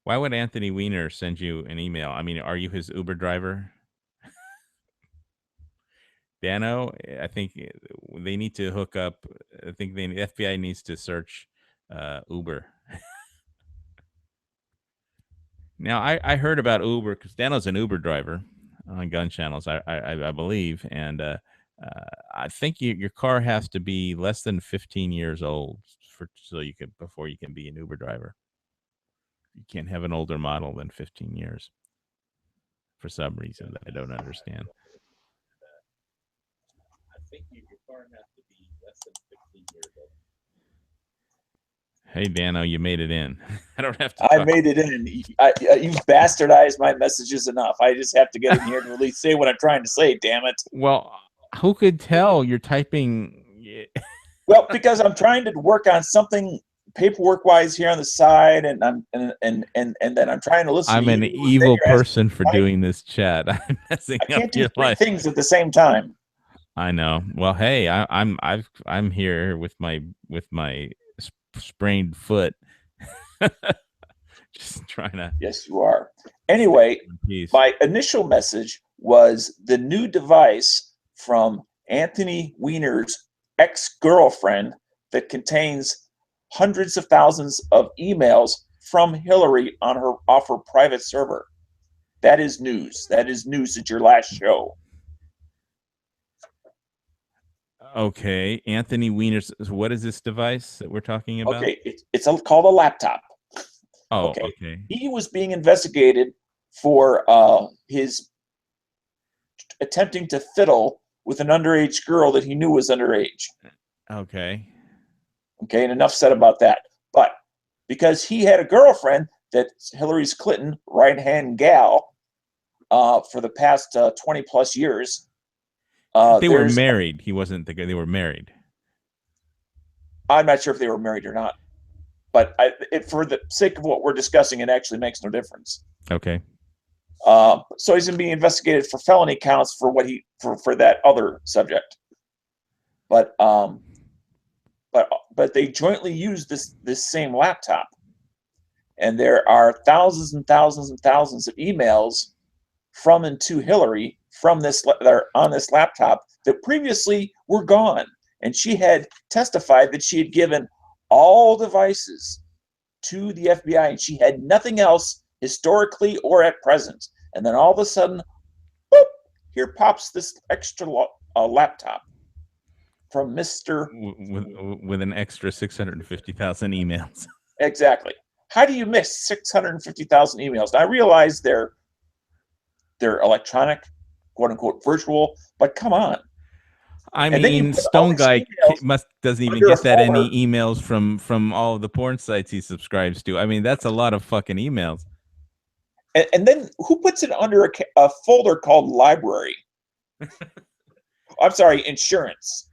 Why would Anthony Weiner send you an email? I mean, are you his Uber driver? Dano, I think they need to hook up. I think the FBI needs to search Uber. Now, I heard about Uber because Dano's an Uber driver on gun channels, I believe, and I think your car has to be less than 15 years old before you can be an Uber driver. You can't have an older model than 15 years for some reason that I don't understand. I think your car has to be less than 15 years old. Hey, Dano, you made it in. I don't have to. I made it in. You've bastardized my messages enough. I just have to get in here and really say what I'm trying to say. Damn it. Well, who could tell you're typing? Well, because I'm trying to work on something paperwork wise here on the side, and then I'm trying to listen. I'm an evil person for doing this chat. I'm messing up your life. Things at the same time. I know. Well, hey, I'm here with my sprained foot. Just trying to. Yes, you are. Anyway, my initial message was the new device from Anthony Weiner's ex-girlfriend that contains hundreds of thousands of emails from Hillary on her off her private server. That is news. That is news at your last show. Okay, Anthony Weiner. What is this device that we're talking about? Okay, it's called a laptop. Oh, okay. He was being investigated for his attempting to fiddle with an underage girl that he knew was underage. Okay. Okay, and enough said about that. But because he had a girlfriend that's Hillary Clinton right-hand gal for the past 20 plus years. They were married. He wasn't the guy. They were married. I'm not sure if they were married or not, but for the sake of what we're discussing, it actually makes no difference. Okay. So he's being investigated for felony counts for what for that other subject. But they jointly use this same laptop, and there are thousands and thousands and thousands of emails from and to Hillary from this that are on this laptop that previously were gone, and she had testified that she had given all devices to the FBI, and she had nothing else historically or at present. And then all of a sudden, boop, here pops this extra laptop from Mr. with an extra 650,000 emails. Exactly. How do you miss 650,000 emails? Now, I realize they're electronic, quote unquote virtual, but come on. I mean, Stone Guy doesn't even get that any emails from all of the porn sites he subscribes to. I mean, that's a lot of fucking emails. And then who puts it under a folder called library? I'm sorry, insurance.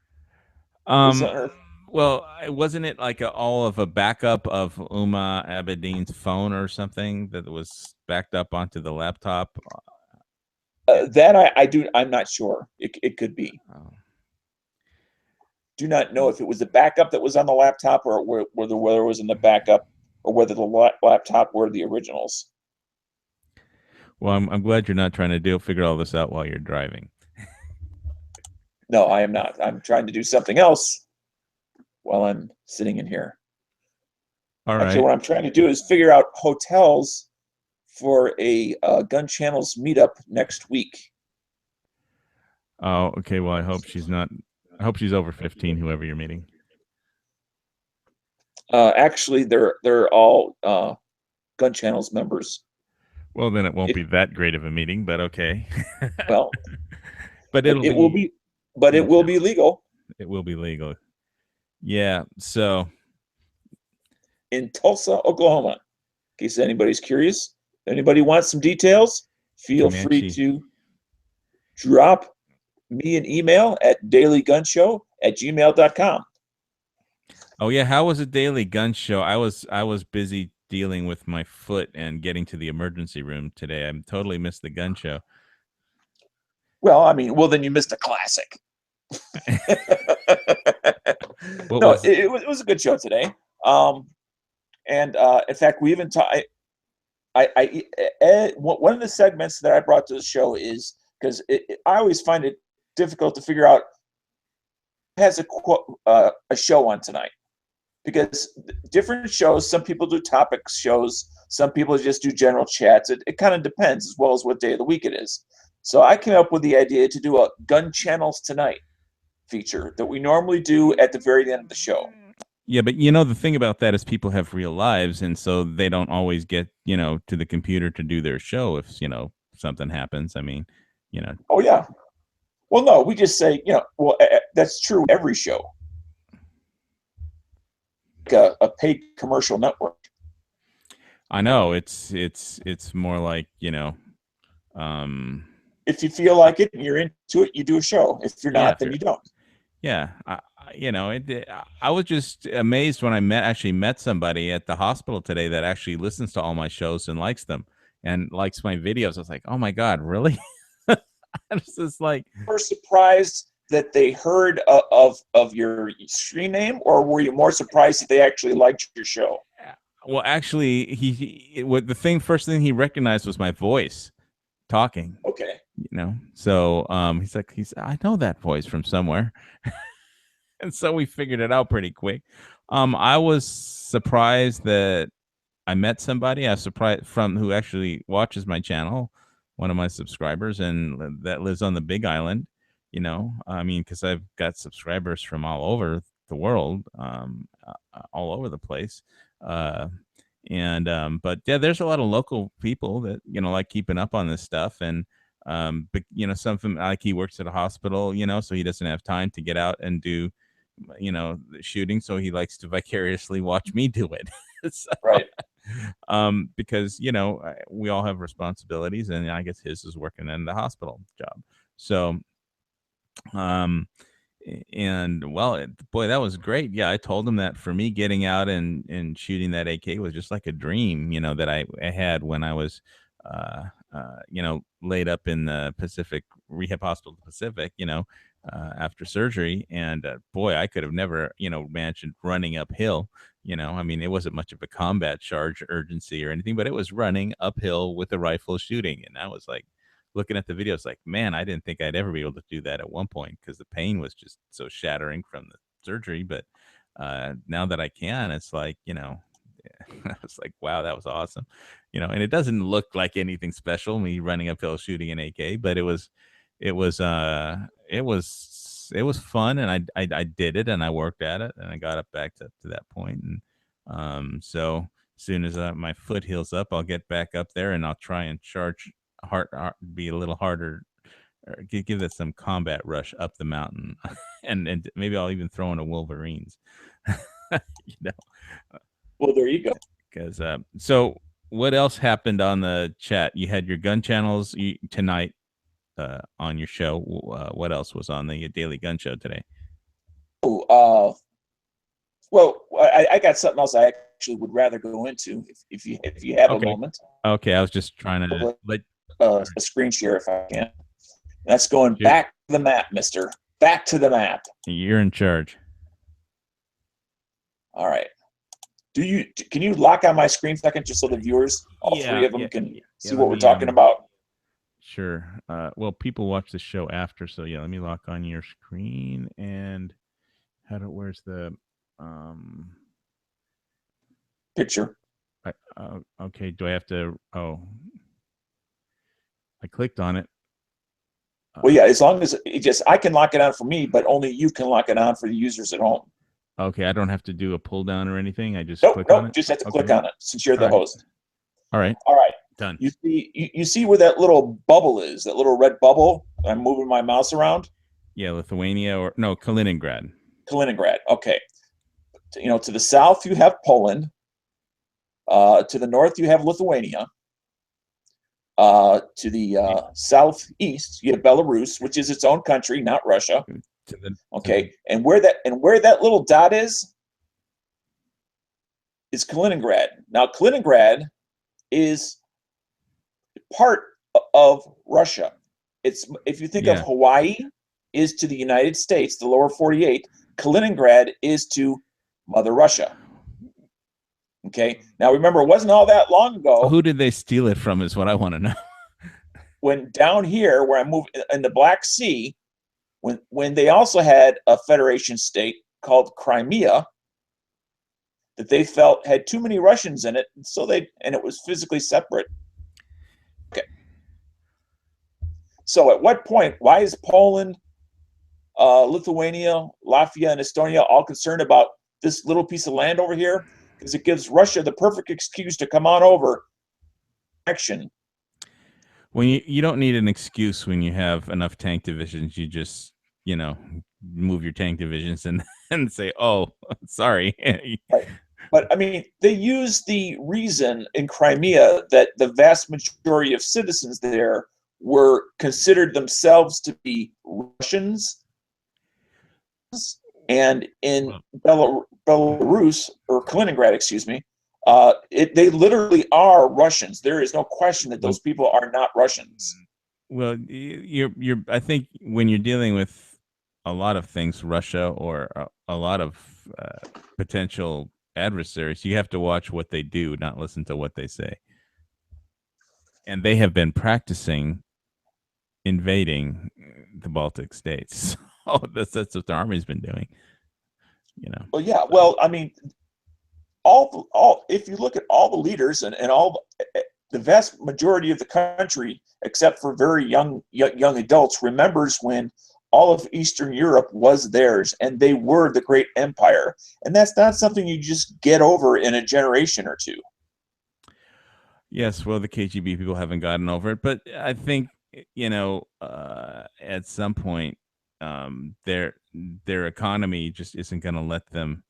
Well, wasn't it like all of a backup of Huma Abedin's phone or something that was backed up onto the laptop? That I'm not sure. It could be. Oh. Do not know if it was the backup that was on the laptop, or whether it was in the backup, or whether the laptop were the originals. Well, I'm glad you're not trying to figure all this out while you're driving. No, I am not. I'm trying to do something else while I'm sitting in here. All right. Actually, what I'm trying to do is figure out hotels for a Gun Channels meetup next week. Oh, okay. Well, I hope she's over 15, whoever you're meeting. Actually, they're all Gun Channels members. Well, then it won't be that great of a meeting, but okay. Well, but it will be legal. It will be legal. Yeah. So in Tulsa, Oklahoma, in case anybody's curious, if anybody wants some details, feel free to drop me an email at dailygunshow@gmail.com. Oh yeah, how was a Daily Gun Show? I was busy dealing with my foot and getting to the emergency room today. I totally missed the gun show. Well, I mean, then you missed a classic. It was a good show today. And in fact, we even talked. One of the segments that I brought to the show is because I always find it difficult to figure out who has a show on tonight, because different shows, some people do topic shows, some people just do general chats. It kind of depends, as well as what day of the week it is. So I came up with the idea to do a Gun Channels Tonight feature that we normally do at the very end of the show. Yeah, but the thing about that is people have real lives, and so they don't always get, to the computer to do their show if, something happens. I mean, Oh, yeah. Well, no, we just say, that's true every show. Like a paid commercial network. I know. It's more like, if you feel like it and you're into it, you do a show. If you're not, then you don't. Yeah. I was just amazed when I met somebody at the hospital today that actually listens to all my shows and likes them and likes my videos. I was like, oh my God, really? I was just like, were you surprised that they heard of your screen name, or were you more surprised that they actually liked your show? Well, actually, first thing he recognized was my voice talking. Okay. So he's like, I know that voice from somewhere. And so we figured it out pretty quick. I was surprised that I met somebody I was surprised from who actually watches my channel, one of my subscribers, and that lives on the Big Island. You know, I mean, because I've got subscribers from all over the world, all over the place. Uh, but yeah, there's a lot of local people that like keeping up on this stuff, and but some of them, like, he works at a hospital, so he doesn't have time to get out and do the shooting, so he likes to vicariously watch me do it. So, Right. because we all have responsibilities, and I guess his is working in the hospital job. So and well, boy, that was great. Yeah, I told him that for me, getting out and shooting that AK was just like a dream, that I had when I was laid up in the Pacific Rehab Hospital Pacific, after surgery. And boy, I could have never imagined running uphill. I mean, it wasn't much of a combat charge urgency or anything, but it was running uphill with a rifle shooting. And I was like, looking at the videos, like, man, I didn't think I'd ever be able to do that at one point, because the pain was just so shattering from the surgery. But now that I can, it's like, I was like, wow, that was awesome. And it doesn't look like anything special, me running uphill shooting an AK, but it was fun, and I did it, and I worked at it, and I got up back to that point. And so as soon as my foot heals up, I'll get back up there, and I'll try and charge be a little harder, or give that some combat rush up the mountain. and maybe I'll even throw in a Wolverines. Well, there you go. Because so what else happened on the chat? You had your gun channels tonight on your show. What else was on the Daily Gun Show today? Oh, well, I got something else I actually would rather go into if you have a moment. Okay, I was just trying to let a screen share if I can. That's going back to the map, mister. Back to the map. You're in charge. All right. Can you lock on my screen for a second, just so the viewers, all three of them, can see what we're talking about? Sure. Well, people watch the show after, so yeah, let me lock on your screen. And where's the picture? Okay, do I have to? Oh, I clicked on it. Well, yeah, as long as I can lock it on for me, but only you can lock it on for the users at home. Okay, I don't have to do a pull down or anything. I just click on it. Just have to click on it since you're the host. All right. Done. You see where that little bubble is? That little red bubble? I'm moving my mouse around. Yeah, Lithuania, or no, Kaliningrad. Kaliningrad. Okay. To the south you have Poland. To the north you have Lithuania. To the southeast you have Belarus, which is its own country, not Russia. Okay, and where that little dot is Kaliningrad. Now, Kaliningrad is part of Russia. It's, if you think of Hawaii is to the United States, the lower 48, Kaliningrad is to Mother Russia. Okay, now remember, it wasn't all that long ago. Who did they steal it from is what I want to know. When down here, where I moved in the Black Sea, when they also had a federation state called Crimea that they felt had too many Russians in it, so and it was physically separate. Okay. So at what point, why is Poland, Lithuania, Latvia, and Estonia all concerned about this little piece of land over here? Because it gives Russia the perfect excuse to come on over. Action. When you don't need an excuse when you have enough tank divisions. You just move your tank divisions and say, oh, sorry. Right. But I mean, they use the reason in Crimea that the vast majority of citizens there were considered themselves to be Russians, and in Belarus, or Kaliningrad, excuse me, they literally are Russians. There is no question that those people are not Russians. Well, I think when you're dealing with a lot of things, Russia, or a lot of potential adversaries, you have to watch what they do, not listen to what they say. And they have been practicing invading the Baltic states. So that's what the army's been doing. Well, yeah. Well, I mean, all if you look at all the leaders and all the vast majority of the country, except for very young adults, remembers when all of Eastern Europe was theirs and they were the great empire. And that's not something you just get over in a generation or two. Yes, well, the KGB people haven't gotten over it, but I think at some point, their economy just isn't going to let them.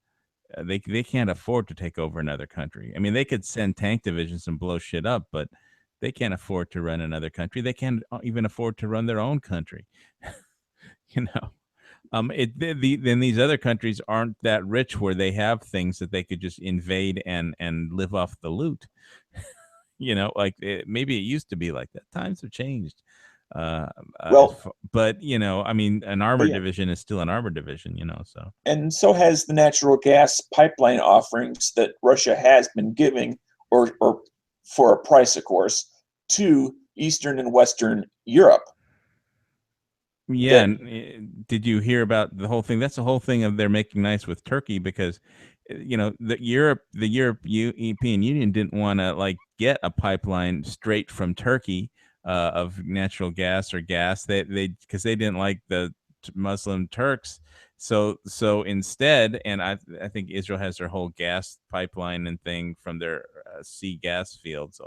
They can't afford to take over another country. I mean, they could send tank divisions and blow shit up, but they can't afford to run another country. They can't even afford to run their own country. you know, then these other countries aren't that rich where they have things that they could just invade and live off the loot. Like maybe it used to be like that. Times have changed. Well, but I mean, an armored yeah. division is still an armored division, so. And so has the natural gas pipeline offerings that Russia has been giving, or for a price, of course, to Eastern and Western Europe. Yeah, and did you hear about the whole thing? That's the whole thing of they're making nice with Turkey because the European Union didn't want to like get a pipeline straight from Turkey of natural gas or gas. They because they didn't like the Muslim Turks. So instead, and I think Israel has their whole gas pipeline and thing from their sea gas fields.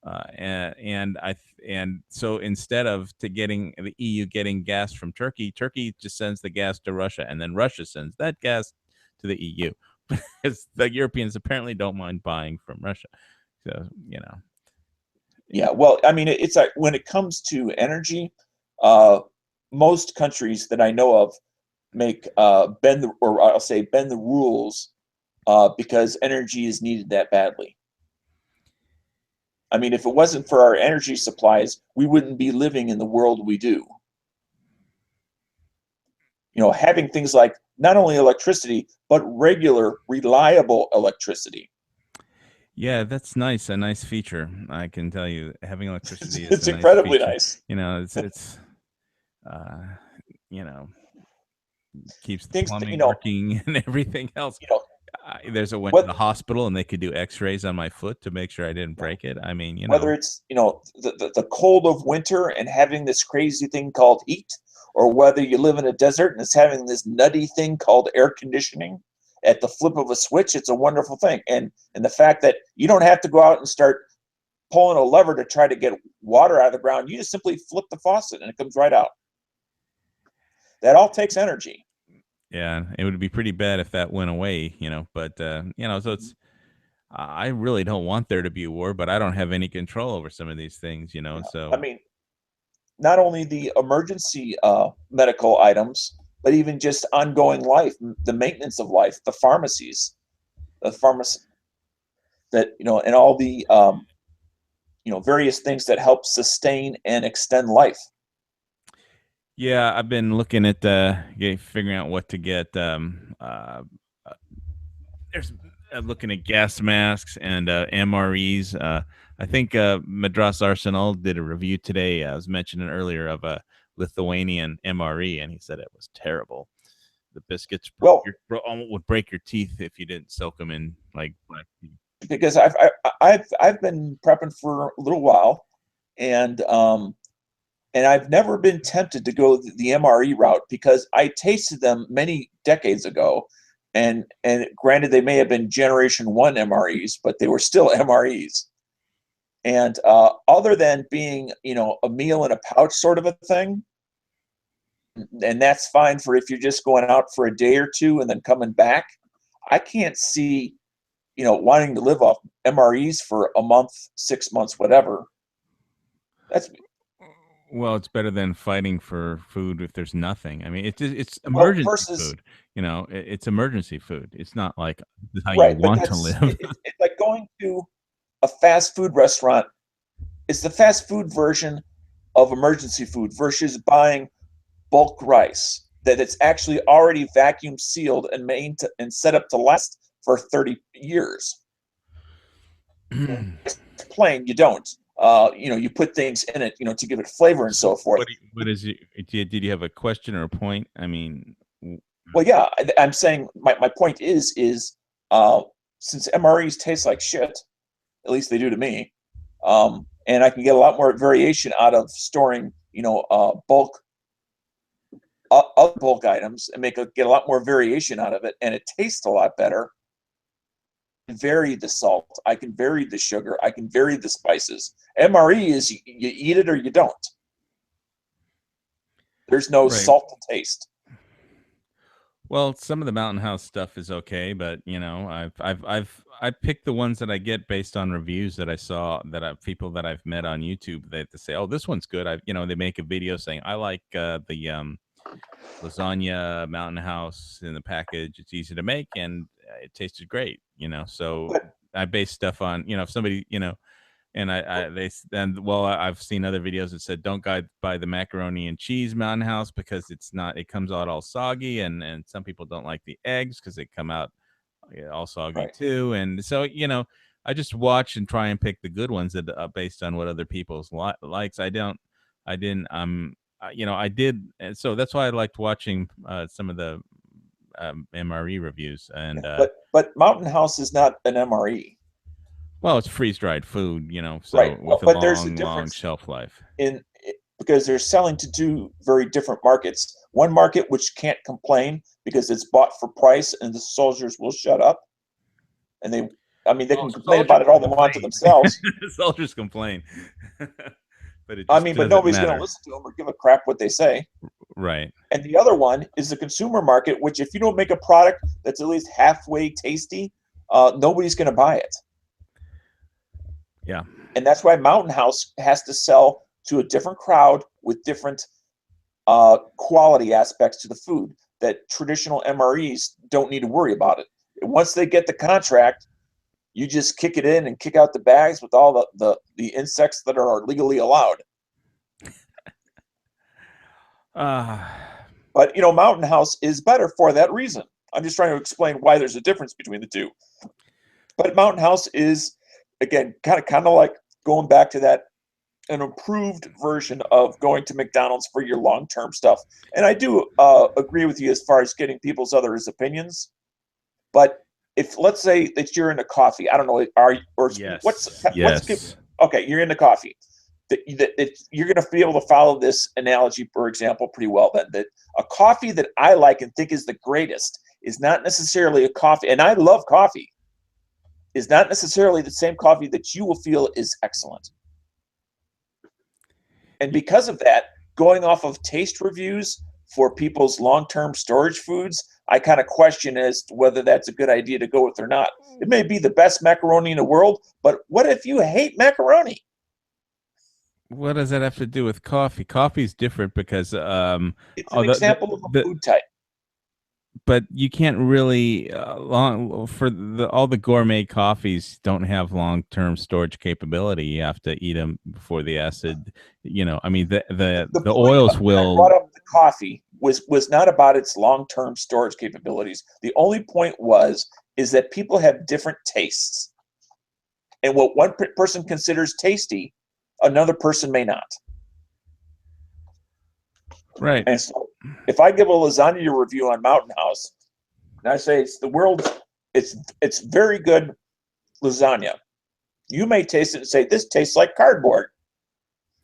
And so instead of getting the EU getting gas from Turkey just sends the gas to Russia, and then Russia sends that gas to the EU. Because the Europeans apparently don't mind buying from Russia. So, Yeah, well, I mean, it's like when it comes to energy, most countries that I know of make bend the rules because energy is needed that badly. I mean, if it wasn't for our energy supplies, we wouldn't be living in the world we do. Having things like not only electricity, but regular, reliable electricity. Yeah, that's nice. A nice feature. I can tell you, having electricity is it's incredibly nice. It's keeps the things plumbing working and everything else. There's went to the hospital and they could do X-rays on my foot to make sure I didn't break it. I mean, whether it's the cold of winter and having this crazy thing called heat, or whether you live in a desert and it's having this nutty thing called air conditioning at the flip of a switch, it's a wonderful thing. And the fact that you don't have to go out and start pulling a lever to try to get water out of the ground, you just simply flip the faucet and it comes right out. That all takes energy. Yeah, it would be pretty bad if that went away, but so it's I really don't want there to be a war, but I don't have any control over some of these things, so I mean, not only the emergency medical items, but even just ongoing life, the maintenance of life, the pharmacies, that and all the various things that help sustain and extend life. Yeah, I've been looking at figuring out what to get. There's looking at gas masks and MREs. I think Madras Arsenal did a review today. I was mentioning earlier of a Lithuanian MRE, and he said it was terrible. The biscuits would break your teeth if you didn't soak them in like black tea. Because I've been prepping for a little while, and I've never been tempted to go the MRE route because I tasted them many decades ago, and granted they may have been generation 1 MREs, but they were still MREs. And other than being a meal in a pouch sort of a thing, and that's fine for if you're just going out for a day or two and then coming back, I can't see wanting to live off MREs for a month, 6 months, whatever. Well, it's better than fighting for food if there's nothing. I mean, it's emergency food. It's emergency food. It's not like how you want to live. It's like going to a fast food restaurant. It's the fast food version of emergency food versus buying bulk rice that it's actually already vacuum sealed and made and set up to last for 30 years. It's plain, you don't. You put things in it, to give it flavor and so forth. What is it? Did you have a question or a point? I mean, well, yeah, I'm saying my point is since MREs taste like shit, at least they do to me, and I can get a lot more variation out of storing, bulk other bulk items and get a lot more variation out of it, and it tastes a lot better. Vary the salt, I can vary the sugar, I can vary the spices. MRE is you eat it or you don't. There's no salt to taste. Well, some of the Mountain House stuff is okay, but I picked the ones that I get based on reviews that I saw people that I've met on YouTube that they say, oh, this one's good. They make a video saying I like the lasagna Mountain House in the package. It's easy to make and it tasted great. So I base stuff on if somebody and I've seen other videos that said don't buy the macaroni and cheese Mountain House because it comes out all soggy, and some people don't like the eggs because they come out all soggy too. And so I just watch and try and pick the good ones that based on what other people's likes. I did, and so that's why I liked watching some of the MRE reviews. And but Mountain House is not an MRE. Well, it's freeze-dried food, so with a long shelf life. Because they're selling to two very different markets. One market which can't complain because it's bought for price and the soldiers will shut up. And they can complain about it all they want to themselves. Soldiers complain. But nobody's going to listen to them or give a crap what they say. Right. And the other one is the consumer market, which if you don't make a product that's at least halfway tasty, nobody's going to buy it. Yeah. And that's why Mountain House has to sell to a different crowd with different quality aspects to the food that traditional MREs don't need to worry about it. Once they get the contract, you just kick it in and kick out the bags with all the insects that are legally allowed. But Mountain House is better for that reason. I'm just trying to explain why there's a difference between the two. But Mountain House is, again, kind of like going back to that, an improved version of going to McDonald's for your long-term stuff. And I do agree with you as far as getting people's others' opinions. But if let's say that you're into coffee, I don't know, okay, you're into coffee. You're going to be able to follow this analogy, for example, pretty well. That a coffee that I like and think is the greatest is not necessarily a coffee, and I love coffee, is not necessarily the same coffee that you will feel is excellent. And because of that, going off of taste reviews for people's long-term storage foods, I kind of question as to whether that's a good idea to go with or not. It may be the best macaroni in the world, but what if you hate macaroni? What does that have to do with coffee? Coffee is different because it's an example of a food type. But you can't really all the gourmet coffees don't have long-term storage capability. You have to eat them before the acid. The oils will. Brought up the coffee was not about its long-term storage capabilities. The only point is that people have different tastes, and what one person considers tasty, another person may not. Right. And so if I give a lasagna review on Mountain House, and I say it's very good lasagna, you may taste it and say, this tastes like cardboard,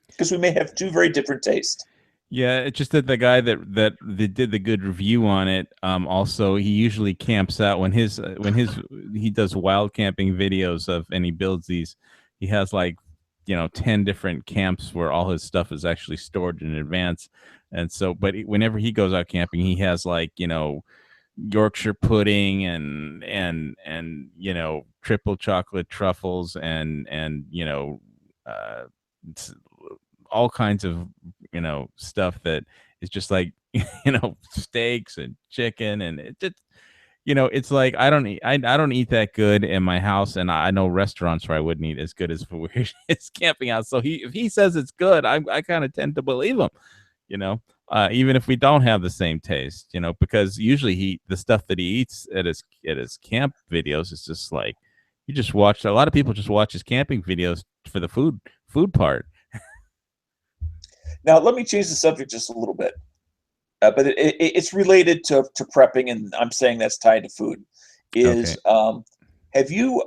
because we may have two very different tastes. Yeah, it's just that the guy that did the good review on it, also he usually camps out when he does wild camping videos and he builds these. He has 10 different camps where all his stuff is actually stored in advance. And so, but whenever he goes out camping, he has Yorkshire pudding and triple chocolate truffles and all kinds of stuff that is just steaks and chicken, and it just it's like I don't eat that good in my house, and I know restaurants where I wouldn't eat as good as it's camping out. So if he says it's good, I kind of tend to believe him. Even if we don't have the same taste, because usually the stuff that he eats at his camp videos is just like, you just watch. A lot of people just watch his camping videos for the food part. Now, let me change the subject just a little bit, but it's related to prepping, and I'm saying that's tied to food. Have you,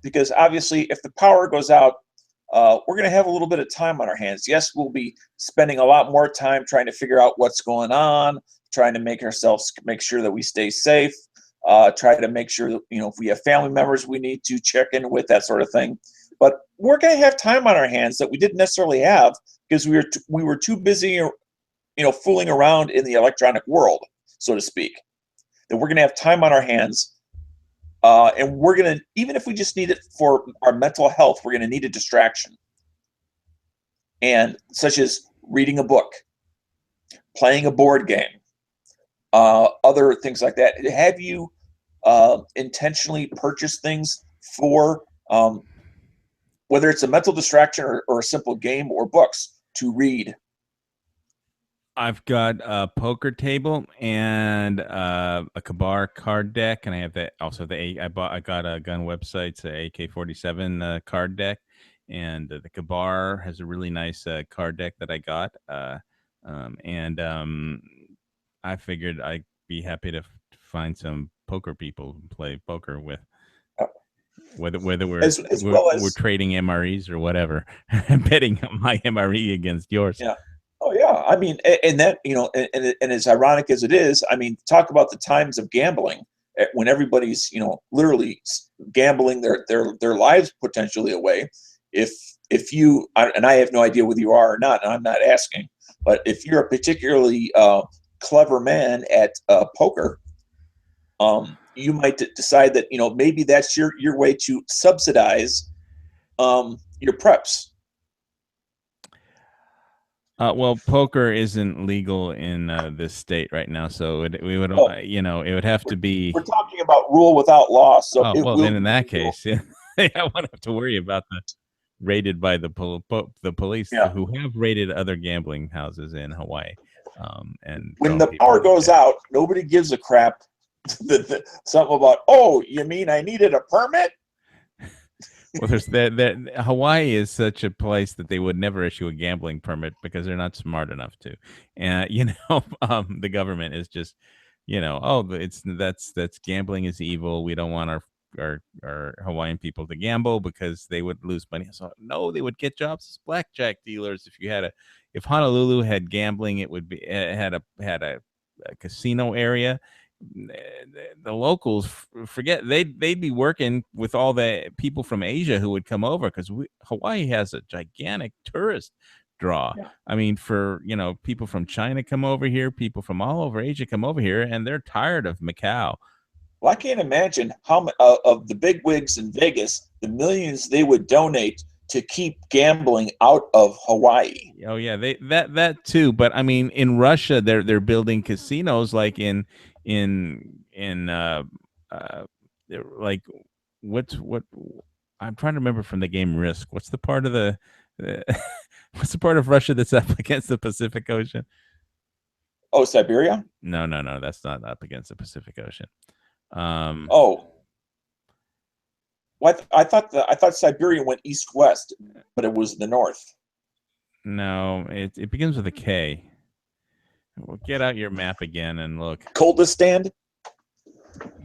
because obviously if the power goes out, we're going to have a little bit of time on our hands. Yes, we'll be spending a lot more time trying to figure out what's going on, trying to make sure that we stay safe, try to make sure that, if we have family members we need to check in with, that sort of thing. But we're going to have time on our hands that we didn't necessarily have because we were too busy, fooling around in the electronic world, so to speak. That we're going to have time on our hands. And we're going to, even if we just need it for our mental health, we're going to need a distraction. And such as reading a book, playing a board game, other things like that. Have you intentionally purchased things for, whether it's a mental distraction or a simple game or books to read? I've got a poker table and a Kabar card deck, and I have I got a gun website's AK-47 card deck, and the Kabar has a really nice card deck that I got, and I figured I'd be happy to find some poker people to play poker with. Whether we're we're trading MREs or whatever, betting my MRE against yours. Yeah. Oh yeah. I mean, and that, and as ironic as it is, I mean, talk about the times of gambling when everybody's, literally gambling their lives potentially away. If you, and I have no idea whether you are or not, and I'm not asking, but if you're a particularly clever man at poker, you might decide that, maybe that's your way to subsidize your preps. Well, poker isn't legal in this state right now, so it would have to be. We're talking about rule without law, so then in that case, yeah, I won't have to worry about the raided by the police, who have raided other gambling houses in Hawaii. And when the power goes out, nobody gives a crap. Something about, oh, you mean I needed a permit? Well, there's that Hawaii is such a place that they would never issue a gambling permit because they're not smart enough to. And the government is just, that's gambling is evil. We don't want our Hawaiian people to gamble because they would lose money. So no, they would get jobs as blackjack dealers. If Honolulu had gambling, it would be had a casino area. The locals forget they'd be working with all the people from Asia who would come over because Hawaii has a gigantic tourist draw. Yeah. I mean, for people from China come over here, people from all over Asia come over here, and they're tired of Macau. Well, I can't imagine how of the big wigs in Vegas, the millions they would donate to keep gambling out of Hawaii. Oh yeah, that too. But I mean, in Russia, they're building casinos like like what I'm trying to remember from the game Risk. What's the part of what's the part of Russia that's up against the Pacific Ocean? Oh, Siberia? No, that's not up against the Pacific Ocean. Well, I thought Siberia went east-west, but it was the north. No, it begins with a K. Well, get out your map again and look. Kurdistan?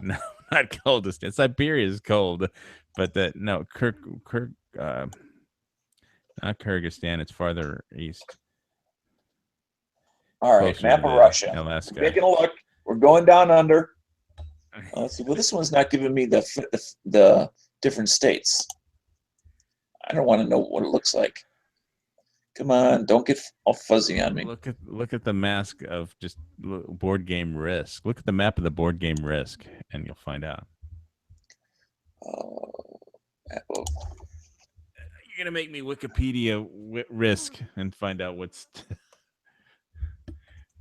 No, not Kurdistan. Siberia is cold, but not Kyrgyzstan. It's farther east. All right, map of Russia. Alaska. We're taking a look. We're going down under. Let's see. Well, this one's not giving me the different states. I don't want to know what it looks like. Come on, don't get all fuzzy on me. Look at the mask of just board game Risk. Look at the map of the board game Risk, and you'll find out. You're gonna make me Wikipedia Risk and find out what's.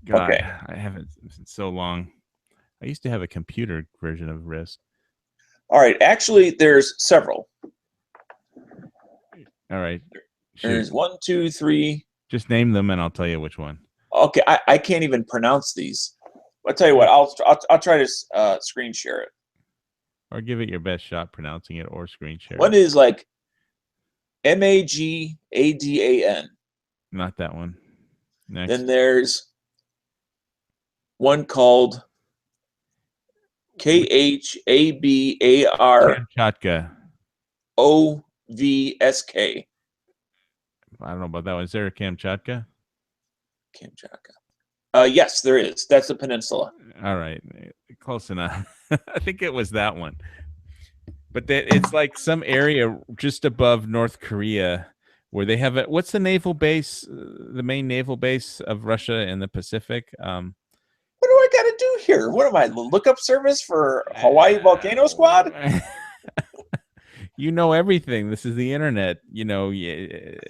God, okay. I haven't in so long. I used to have a computer version of Risk. All right, actually, there's several. All right. There's 1, 2, 3. Just name them, and I'll tell you which one. Okay, I can't even pronounce these. I'll tell you what. I'll try to screen share it. Or give it your best shot pronouncing it, or screen share. One is like Magadan. Not that one. Next. Then there's one called KHABAROVSK. Kamchatka. I don't know about that one. Is there a Kamchatka? Kamchatka. Yes, there is. That's a peninsula. All right, close enough. I think it was that one. But it's like some area just above North Korea where they have what's the naval base, the main naval base of Russia in the Pacific? What do I got to do here? What am I, the lookup service for Hawaii Volcano Squad? You know everything. This is the internet. You know,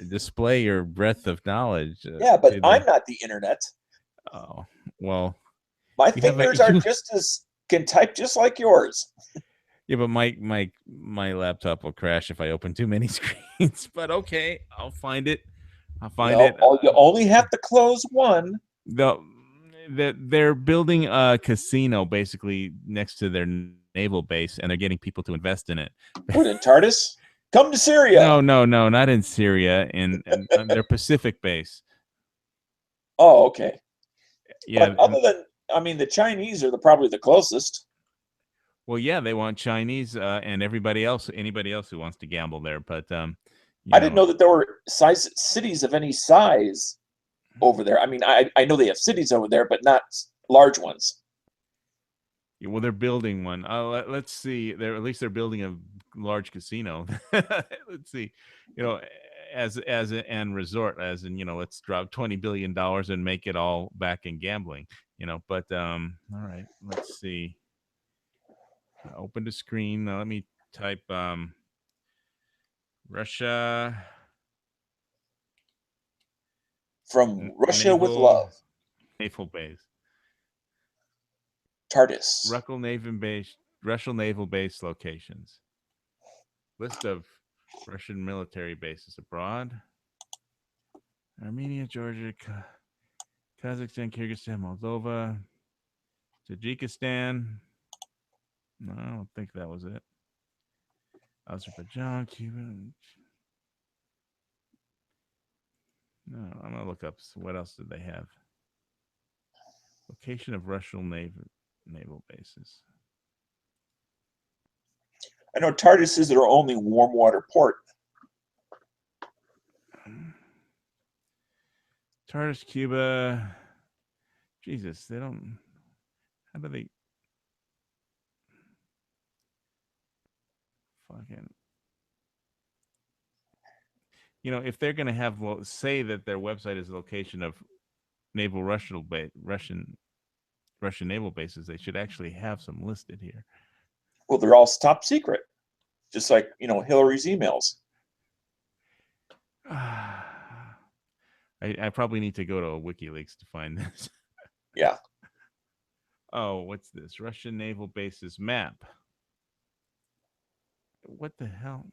display your breadth of knowledge. Yeah, but I'm not the internet. Oh, well. My fingers are just as can type just like yours. Yeah, but my laptop will crash if I open too many screens. But okay, I'll find it. I'll find it. You only have to close one. They're building a casino basically next to their naval base, and they're getting people to invest in it. What, in Tartus? Come to Syria. No, not in Syria. In their Pacific base. Oh, okay. Yeah. But other than, I mean, the Chinese are probably the closest. Well, yeah, they want Chinese and anybody else who wants to gamble there. But I didn't know that there were cities of any size over there. I mean, I know they have cities over there, but not large ones. Well, they're building one. Let's see. They're building a large casino. Let's see. You know, as and resort, as in, you know, let's drop $20 billion and make it all back in gambling. You know, but all right. Let's see. Open the screen. Let me type Russia. From Russia with love. Naval base. Tartus. Russian naval base locations. List of Russian military bases abroad. Armenia, Georgia, Kazakhstan, Kyrgyzstan, Moldova, Tajikistan. No, I don't think that was it. Azerbaijan, Cuba. No, I'm gonna look up what else did they have. Location of Russian naval bases. I know Tartus is their only warm water port. Tartus, Cuba. Jesus, they don't. How do they? Fucking. You know, if they're going to have, say that their website is the location of naval Russian naval bases, they should actually have some listed here. Well, they're all top secret, just like, you know, Hillary's emails. I probably need to go to WikiLeaks to find this. Yeah. Oh, what's this? Russian naval bases map. What the hell?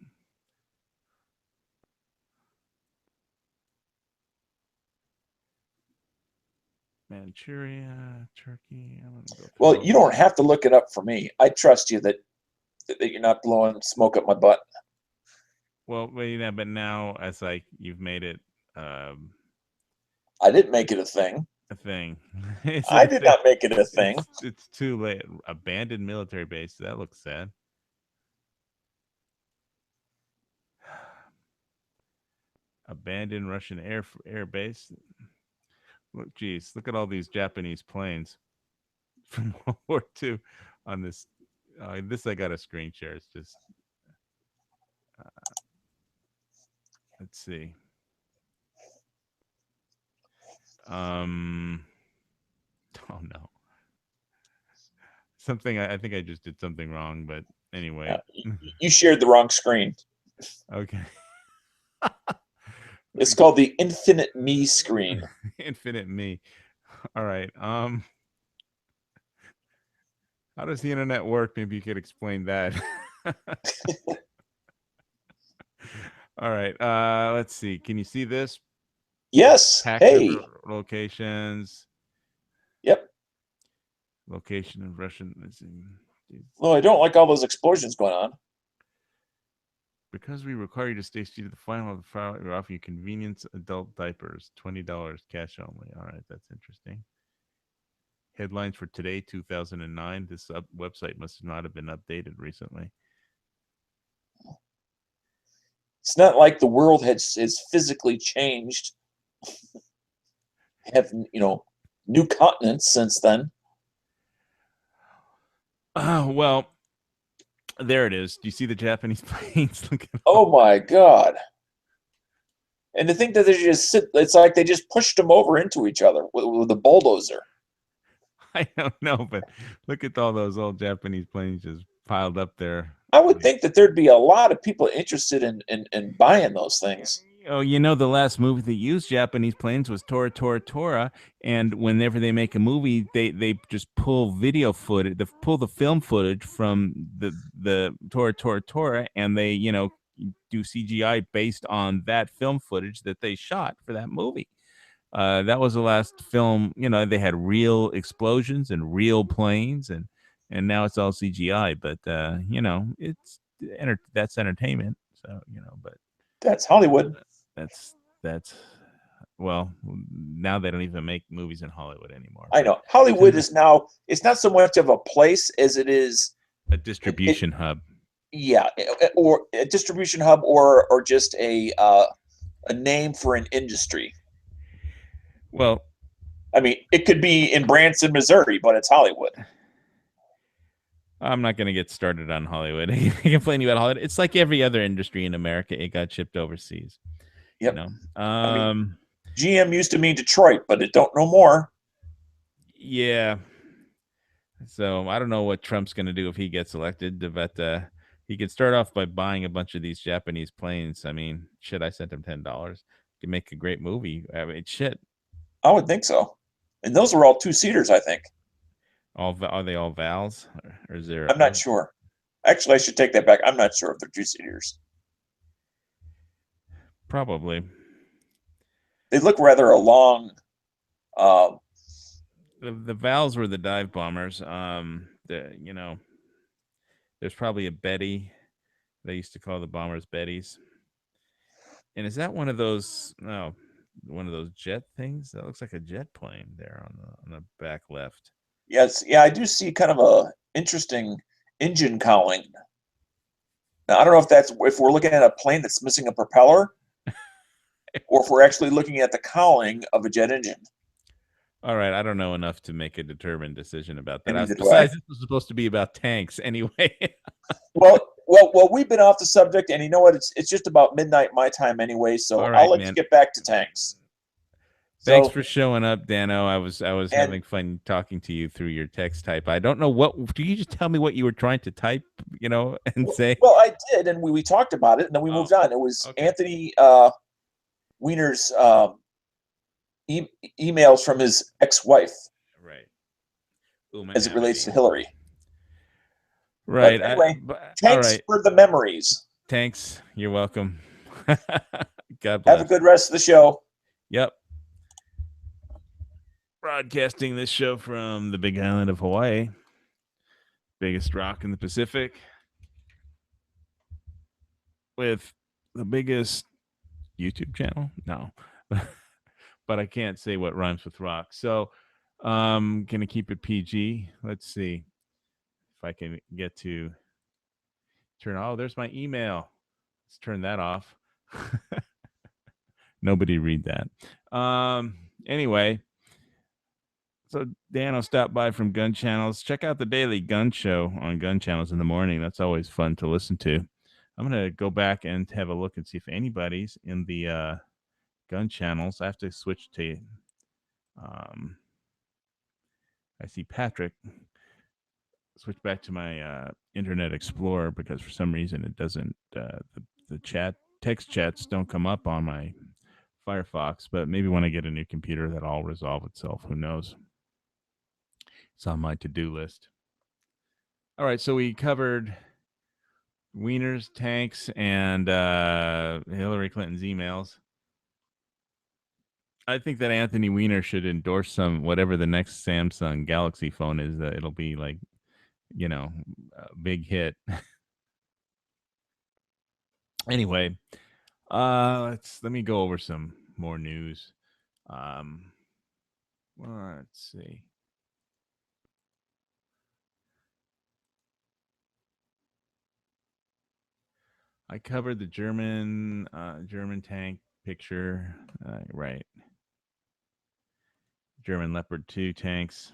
Manchuria, Turkey. Well, you don't have to look it up for me. I trust you that you're not blowing smoke up my butt. Well, yeah, but now as like you've made it. I didn't make it a thing. A thing. I did not make it a thing. It's too late. Abandoned military base. That looks sad. Abandoned Russian air base. Look, geez, look at all these Japanese planes from World War II on this. This I got a screen share. It's just. Let's see. Oh no. Something I think I just did something wrong, but anyway. You shared the wrong screen. Okay. It's called the Infinite Me screen. Infinite Me. All right. How does the internet work? Maybe you could explain that. All right. Let's see. Can you see this? Yes. Hey. Locations. Yep. Location of Russian. Well, I don't like all those explosions going on. Because we require you to stay seated, the final of the file, we're offering you convenience adult diapers, $20 cash only. All right, that's interesting. headlines for today, 2009. This website must not have been updated recently. It's not like the world has physically changed. Have new continents since then. Well, there it is. Do you see the Japanese planes? Oh my God. And to think that they just it's like they just pushed them over into each other with a bulldozer. I don't know, but look at all those old Japanese planes just piled up there. I would think that there'd be a lot of people interested in buying those things. Oh, the last movie that used Japanese planes was Tora Tora Tora, and whenever they make a movie, they just pull video footage, pull the film footage from the Tora Tora Tora, and they do CGI based on that film footage that they shot for that movie. That was the last film. They had real explosions and real planes, and now it's all CGI. But it's that's entertainment. So but that's Hollywood. That's well, now they don't even make movies in Hollywood anymore. I know Hollywood is now. It's not so much of a place as it is a distribution hub. Yeah, or a distribution hub, or just a name for an industry. Well, I mean, it could be in Branson, Missouri, but it's Hollywood. I'm not going to get started on Hollywood. I complain about Hollywood. It's like every other industry in America. It got shipped overseas. Yep. GM used to mean Detroit, but it don't no more. Yeah. So I don't know what Trump's going to do if he gets elected, but he could start off by buying a bunch of these Japanese planes. I mean, shit, I sent him $10. Could make a great movie. I mean, shit. I would think so. And those were all 2-seaters, I think. Are they all Vals? Or is there? I'm not sure. Actually, I should take that back. I'm not sure if they're 2-seaters. Probably. They look rather a long. The Vals were the dive bombers. There's probably a Betty. They used to call the bombers Bettys. And is that one of those? No, one of those jet things that looks like a jet plane there on the back left. Yes, yeah, I do see kind of a interesting engine cowling. Now, I don't know if we're looking at a plane that's missing a propeller, or if we're actually looking at the cowling of a jet engine. All right, I don't know enough to make a determined decision about that. Besides, this was supposed to be about tanks anyway. well, we've been off the subject, and you know what? It's just about midnight my time anyway, so right, I'll let you get back to tanks. Thanks for showing up, Dano. I was having fun talking to you through your text type. I don't know what. Do you just tell me what you were trying to type, and say? Well, I did, and we talked about it, and then we moved on. It was Anthony Weiner's emails from his ex-wife, right? As it relates to Hillary. Right. But anyway, thanks for the memories. Thanks. You're welcome. God bless. Have a good rest of the show. Yep. Broadcasting this show from the Big Island of Hawaii, biggest rock in the Pacific, with the biggest YouTube channel. No, but I can't say what rhymes with rock. So, gonna keep it PG. Let's see if I can get to turn. Oh, there's my email. Let's turn that off. Nobody read that. Anyway. So Dan will stop by from Gun Channels. Check out the Daily Gun Show on Gun Channels in the morning. That's always fun to listen to. I'm going to go back and have a look and see if anybody's in the Gun Channels. I have to switch to, I see Patrick. Switch back to my Internet Explorer because for some reason it doesn't, the text chats don't come up on my Firefox, but maybe when I get a new computer that'll all resolve itself. Who knows? It's on my to-do list. All right, so we covered Wieners, tanks, and Hillary Clinton's emails. I think that Anthony Weiner should endorse whatever the next Samsung Galaxy phone is. It'll be like, a big hit. Anyway, let me go over some more news. Let's see. I covered the German tank picture, right? German Leopard 2 tanks.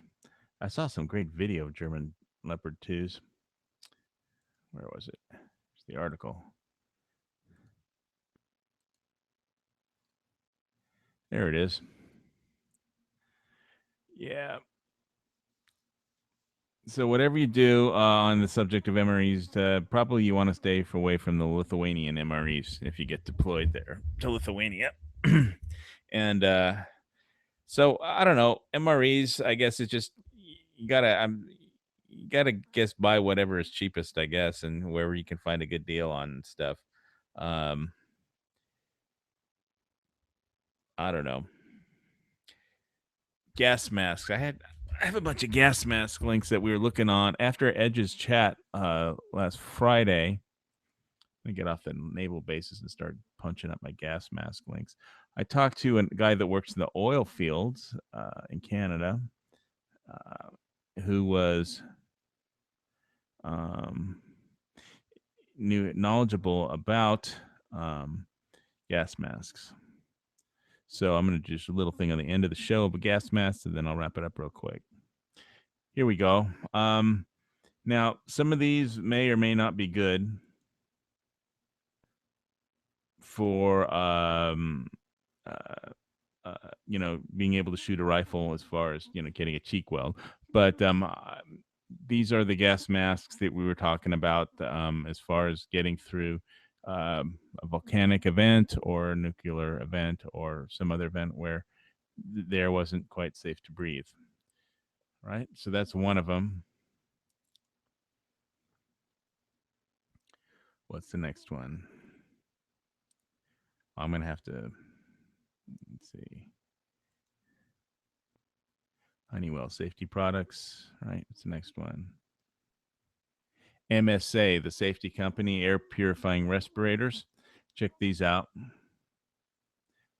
I saw some great video of German Leopard 2s. Where was it? It's the article. There it is. Yeah. So whatever you do on the subject of MREs, probably you want to stay away from the Lithuanian MREs if you get deployed there to Lithuania. And so I don't know, MREs. I guess it's just you gotta guess buy whatever is cheapest, I guess, and wherever you can find a good deal on stuff. I don't know. Gas masks. I have a bunch of gas mask links that we were looking on after Edge's chat last Friday. Let me get off the naval bases and start punching up my gas mask links. I talked to a guy that works in the oil fields in Canada, who was knowledgeable about gas masks. So I'm going to do just a little thing on the end of the show about gas masks, and then I'll wrap it up real quick. Here we go. Now, some of these may or may not be good for being able to shoot a rifle as far as getting a cheek weld, but these are the gas masks that we were talking about as far as getting through a volcanic event or a nuclear event or some other event where the air wasn't quite safe to breathe. Right, so that's one of them. What's the next one? I'm gonna have to, let's see. Honeywell Safety Products, right? What's the next one? MSA, the safety company, air purifying respirators. Check these out.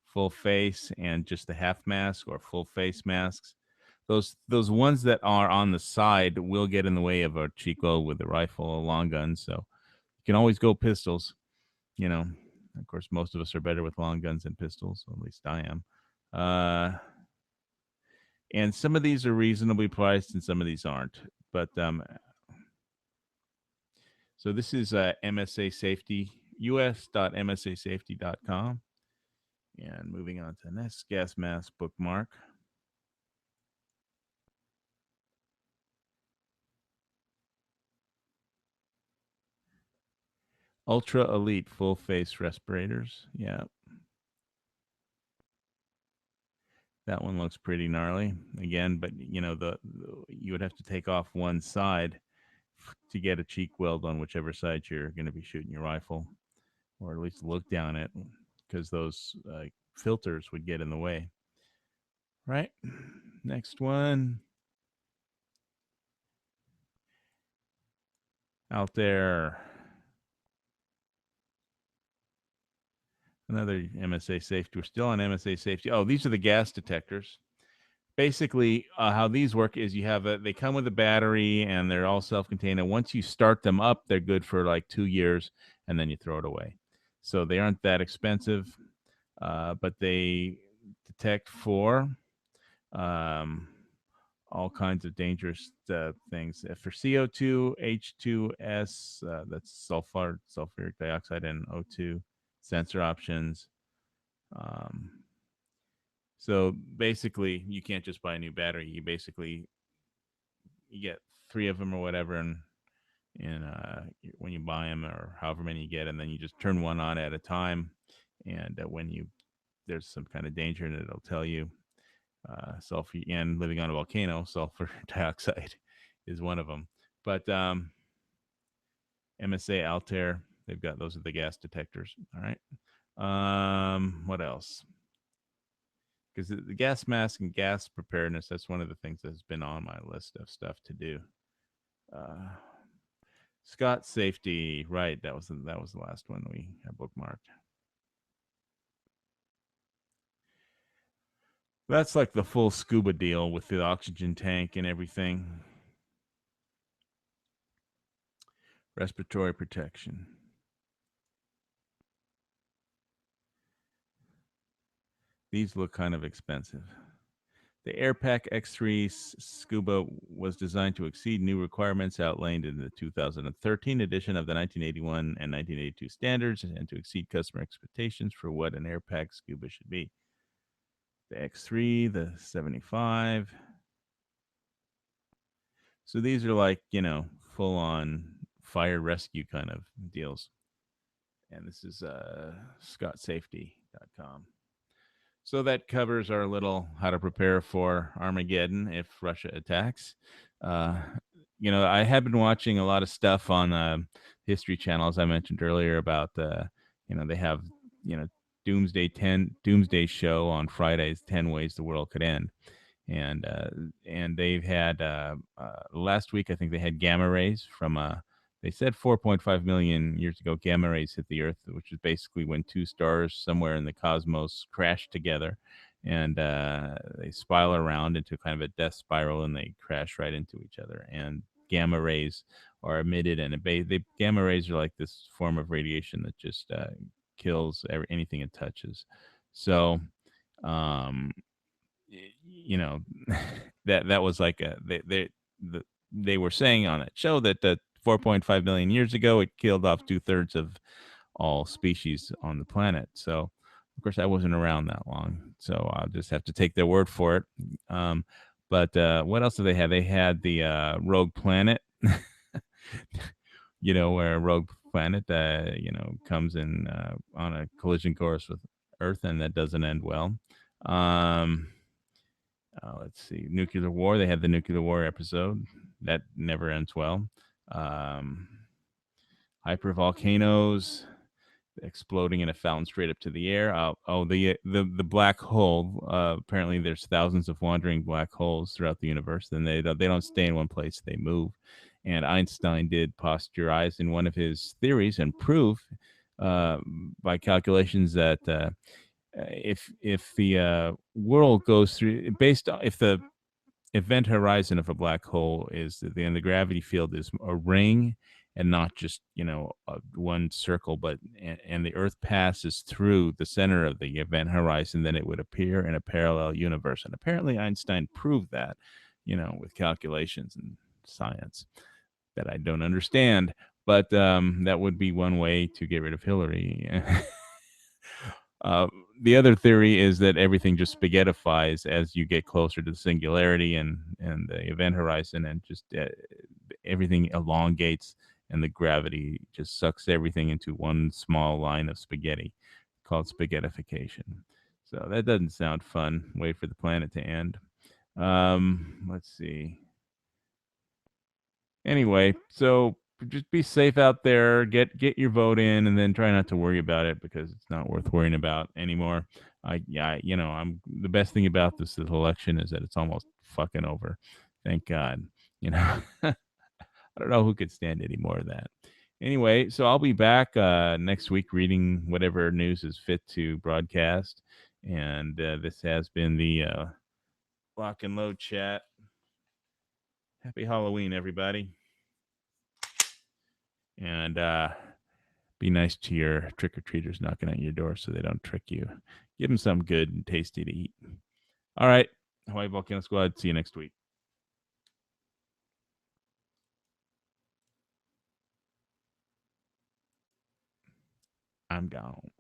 Full face and just the half mask or full face masks. Those ones that are on the side will get in the way of a cheek weld with a rifle, a long gun. So you can always go pistols. Of course, most of us are better with long guns than pistols. Or at least I am. And some of these are reasonably priced and some of these aren't. But so this is MSA Safety, us.msasafety.com. And moving on to the next gas mask bookmark. Ultra Elite full face respirators. Yeah. That one looks pretty gnarly again, but you would have to take off one side to get a cheek weld on whichever side you're going to be shooting your rifle, or at least look down it, because those filters would get in the way. Right. Next one. Altair. Another MSA Safety. We're still on MSA Safety. Oh, these are the gas detectors. Basically, how these work is they come with a battery and they're all self-contained. And once you start them up, they're good for like 2 years, and then you throw it away. So they aren't that expensive, but they detect for all kinds of dangerous things. For CO2, H2S, that's sulfuric dioxide, and O2 sensor options. So basically, you can't just buy a new battery. You get 3 of them or whatever, and when you buy them or however many you get, and then you just turn one on at a time. And when there's some kind of danger in it, it'll tell you. Sulfur, and living on a volcano, sulfur dioxide is one of them. But MSA Altair, those are the gas detectors. All right. What else? Because the gas mask and gas preparedness, that's one of the things that's been on my list of stuff to do. Scott Safety, right? That was the last one we have bookmarked. That's like the full scuba deal with the oxygen tank and everything. Respiratory protection. These look kind of expensive. The Airpack X3 Scuba was designed to exceed new requirements outlined in the 2013 edition of the 1981 and 1982 standards and to exceed customer expectations for what an Airpack Scuba should be. The X3, the 75. So these are like, full on fire rescue kind of deals. And this is scottsafety.com. So that covers our little how to prepare for Armageddon if Russia attacks. I have been watching a lot of stuff on History Channel, as I mentioned earlier, about they have Doomsday Show on Fridays, 10 Ways the World Could End, and they've had last week I think they had gamma rays from they said 4.5 million years ago, gamma rays hit the Earth, which is basically when two stars somewhere in the cosmos crash together, and they spiral around into kind of a death spiral, and they crash right into each other. And gamma rays are emitted, and gamma rays are like this form of radiation that just kills anything it touches. So, that was like they were saying on that show that 4.5 million years ago, it killed off 2/3 of all species on the planet. So, of course, I wasn't around that long, so I'll just have to take their word for it. But what else did they have? They had the Rogue Planet, where Rogue Planet, comes in on a collision course with Earth, and that doesn't end well. Let's see, nuclear war. They had the nuclear war episode that never ends well. Hypervolcanoes exploding in a fountain straight up to the air. The black hole. Apparently, there's thousands of wandering black holes throughout the universe, and they don't stay in one place; they move. And Einstein did posturize in one of his theories and prove by calculations that if the world goes through based on if the event horizon of a black hole is the gravity field is a ring and not just one circle, but and the Earth passes through the center of the event horizon, then it would appear in a parallel universe. And apparently Einstein proved that, with calculations and science that I don't understand. But that would be one way to get rid of Hillary. The other theory is that everything just spaghettifies as you get closer to the singularity and the event horizon, and just everything elongates, and the gravity just sucks everything into one small line of spaghetti, called spaghettification. So that doesn't sound fun. Wait for the planet to end. Let's see. Anyway, so just be safe out there. Get your vote in, and then try not to worry about it because it's not worth worrying about anymore. I'm the best thing about this election is that it's almost fucking over. Thank God. I don't know who could stand any more of that. Anyway, so I'll be back next week reading whatever news is fit to broadcast. And this has been the Lock and Load Chat. Happy Halloween, everybody. And be nice to your trick-or-treaters knocking at your door so they don't trick you. Give them something good and tasty to eat. All right. Hawaii Volcano Squad. See you next week. I'm gone.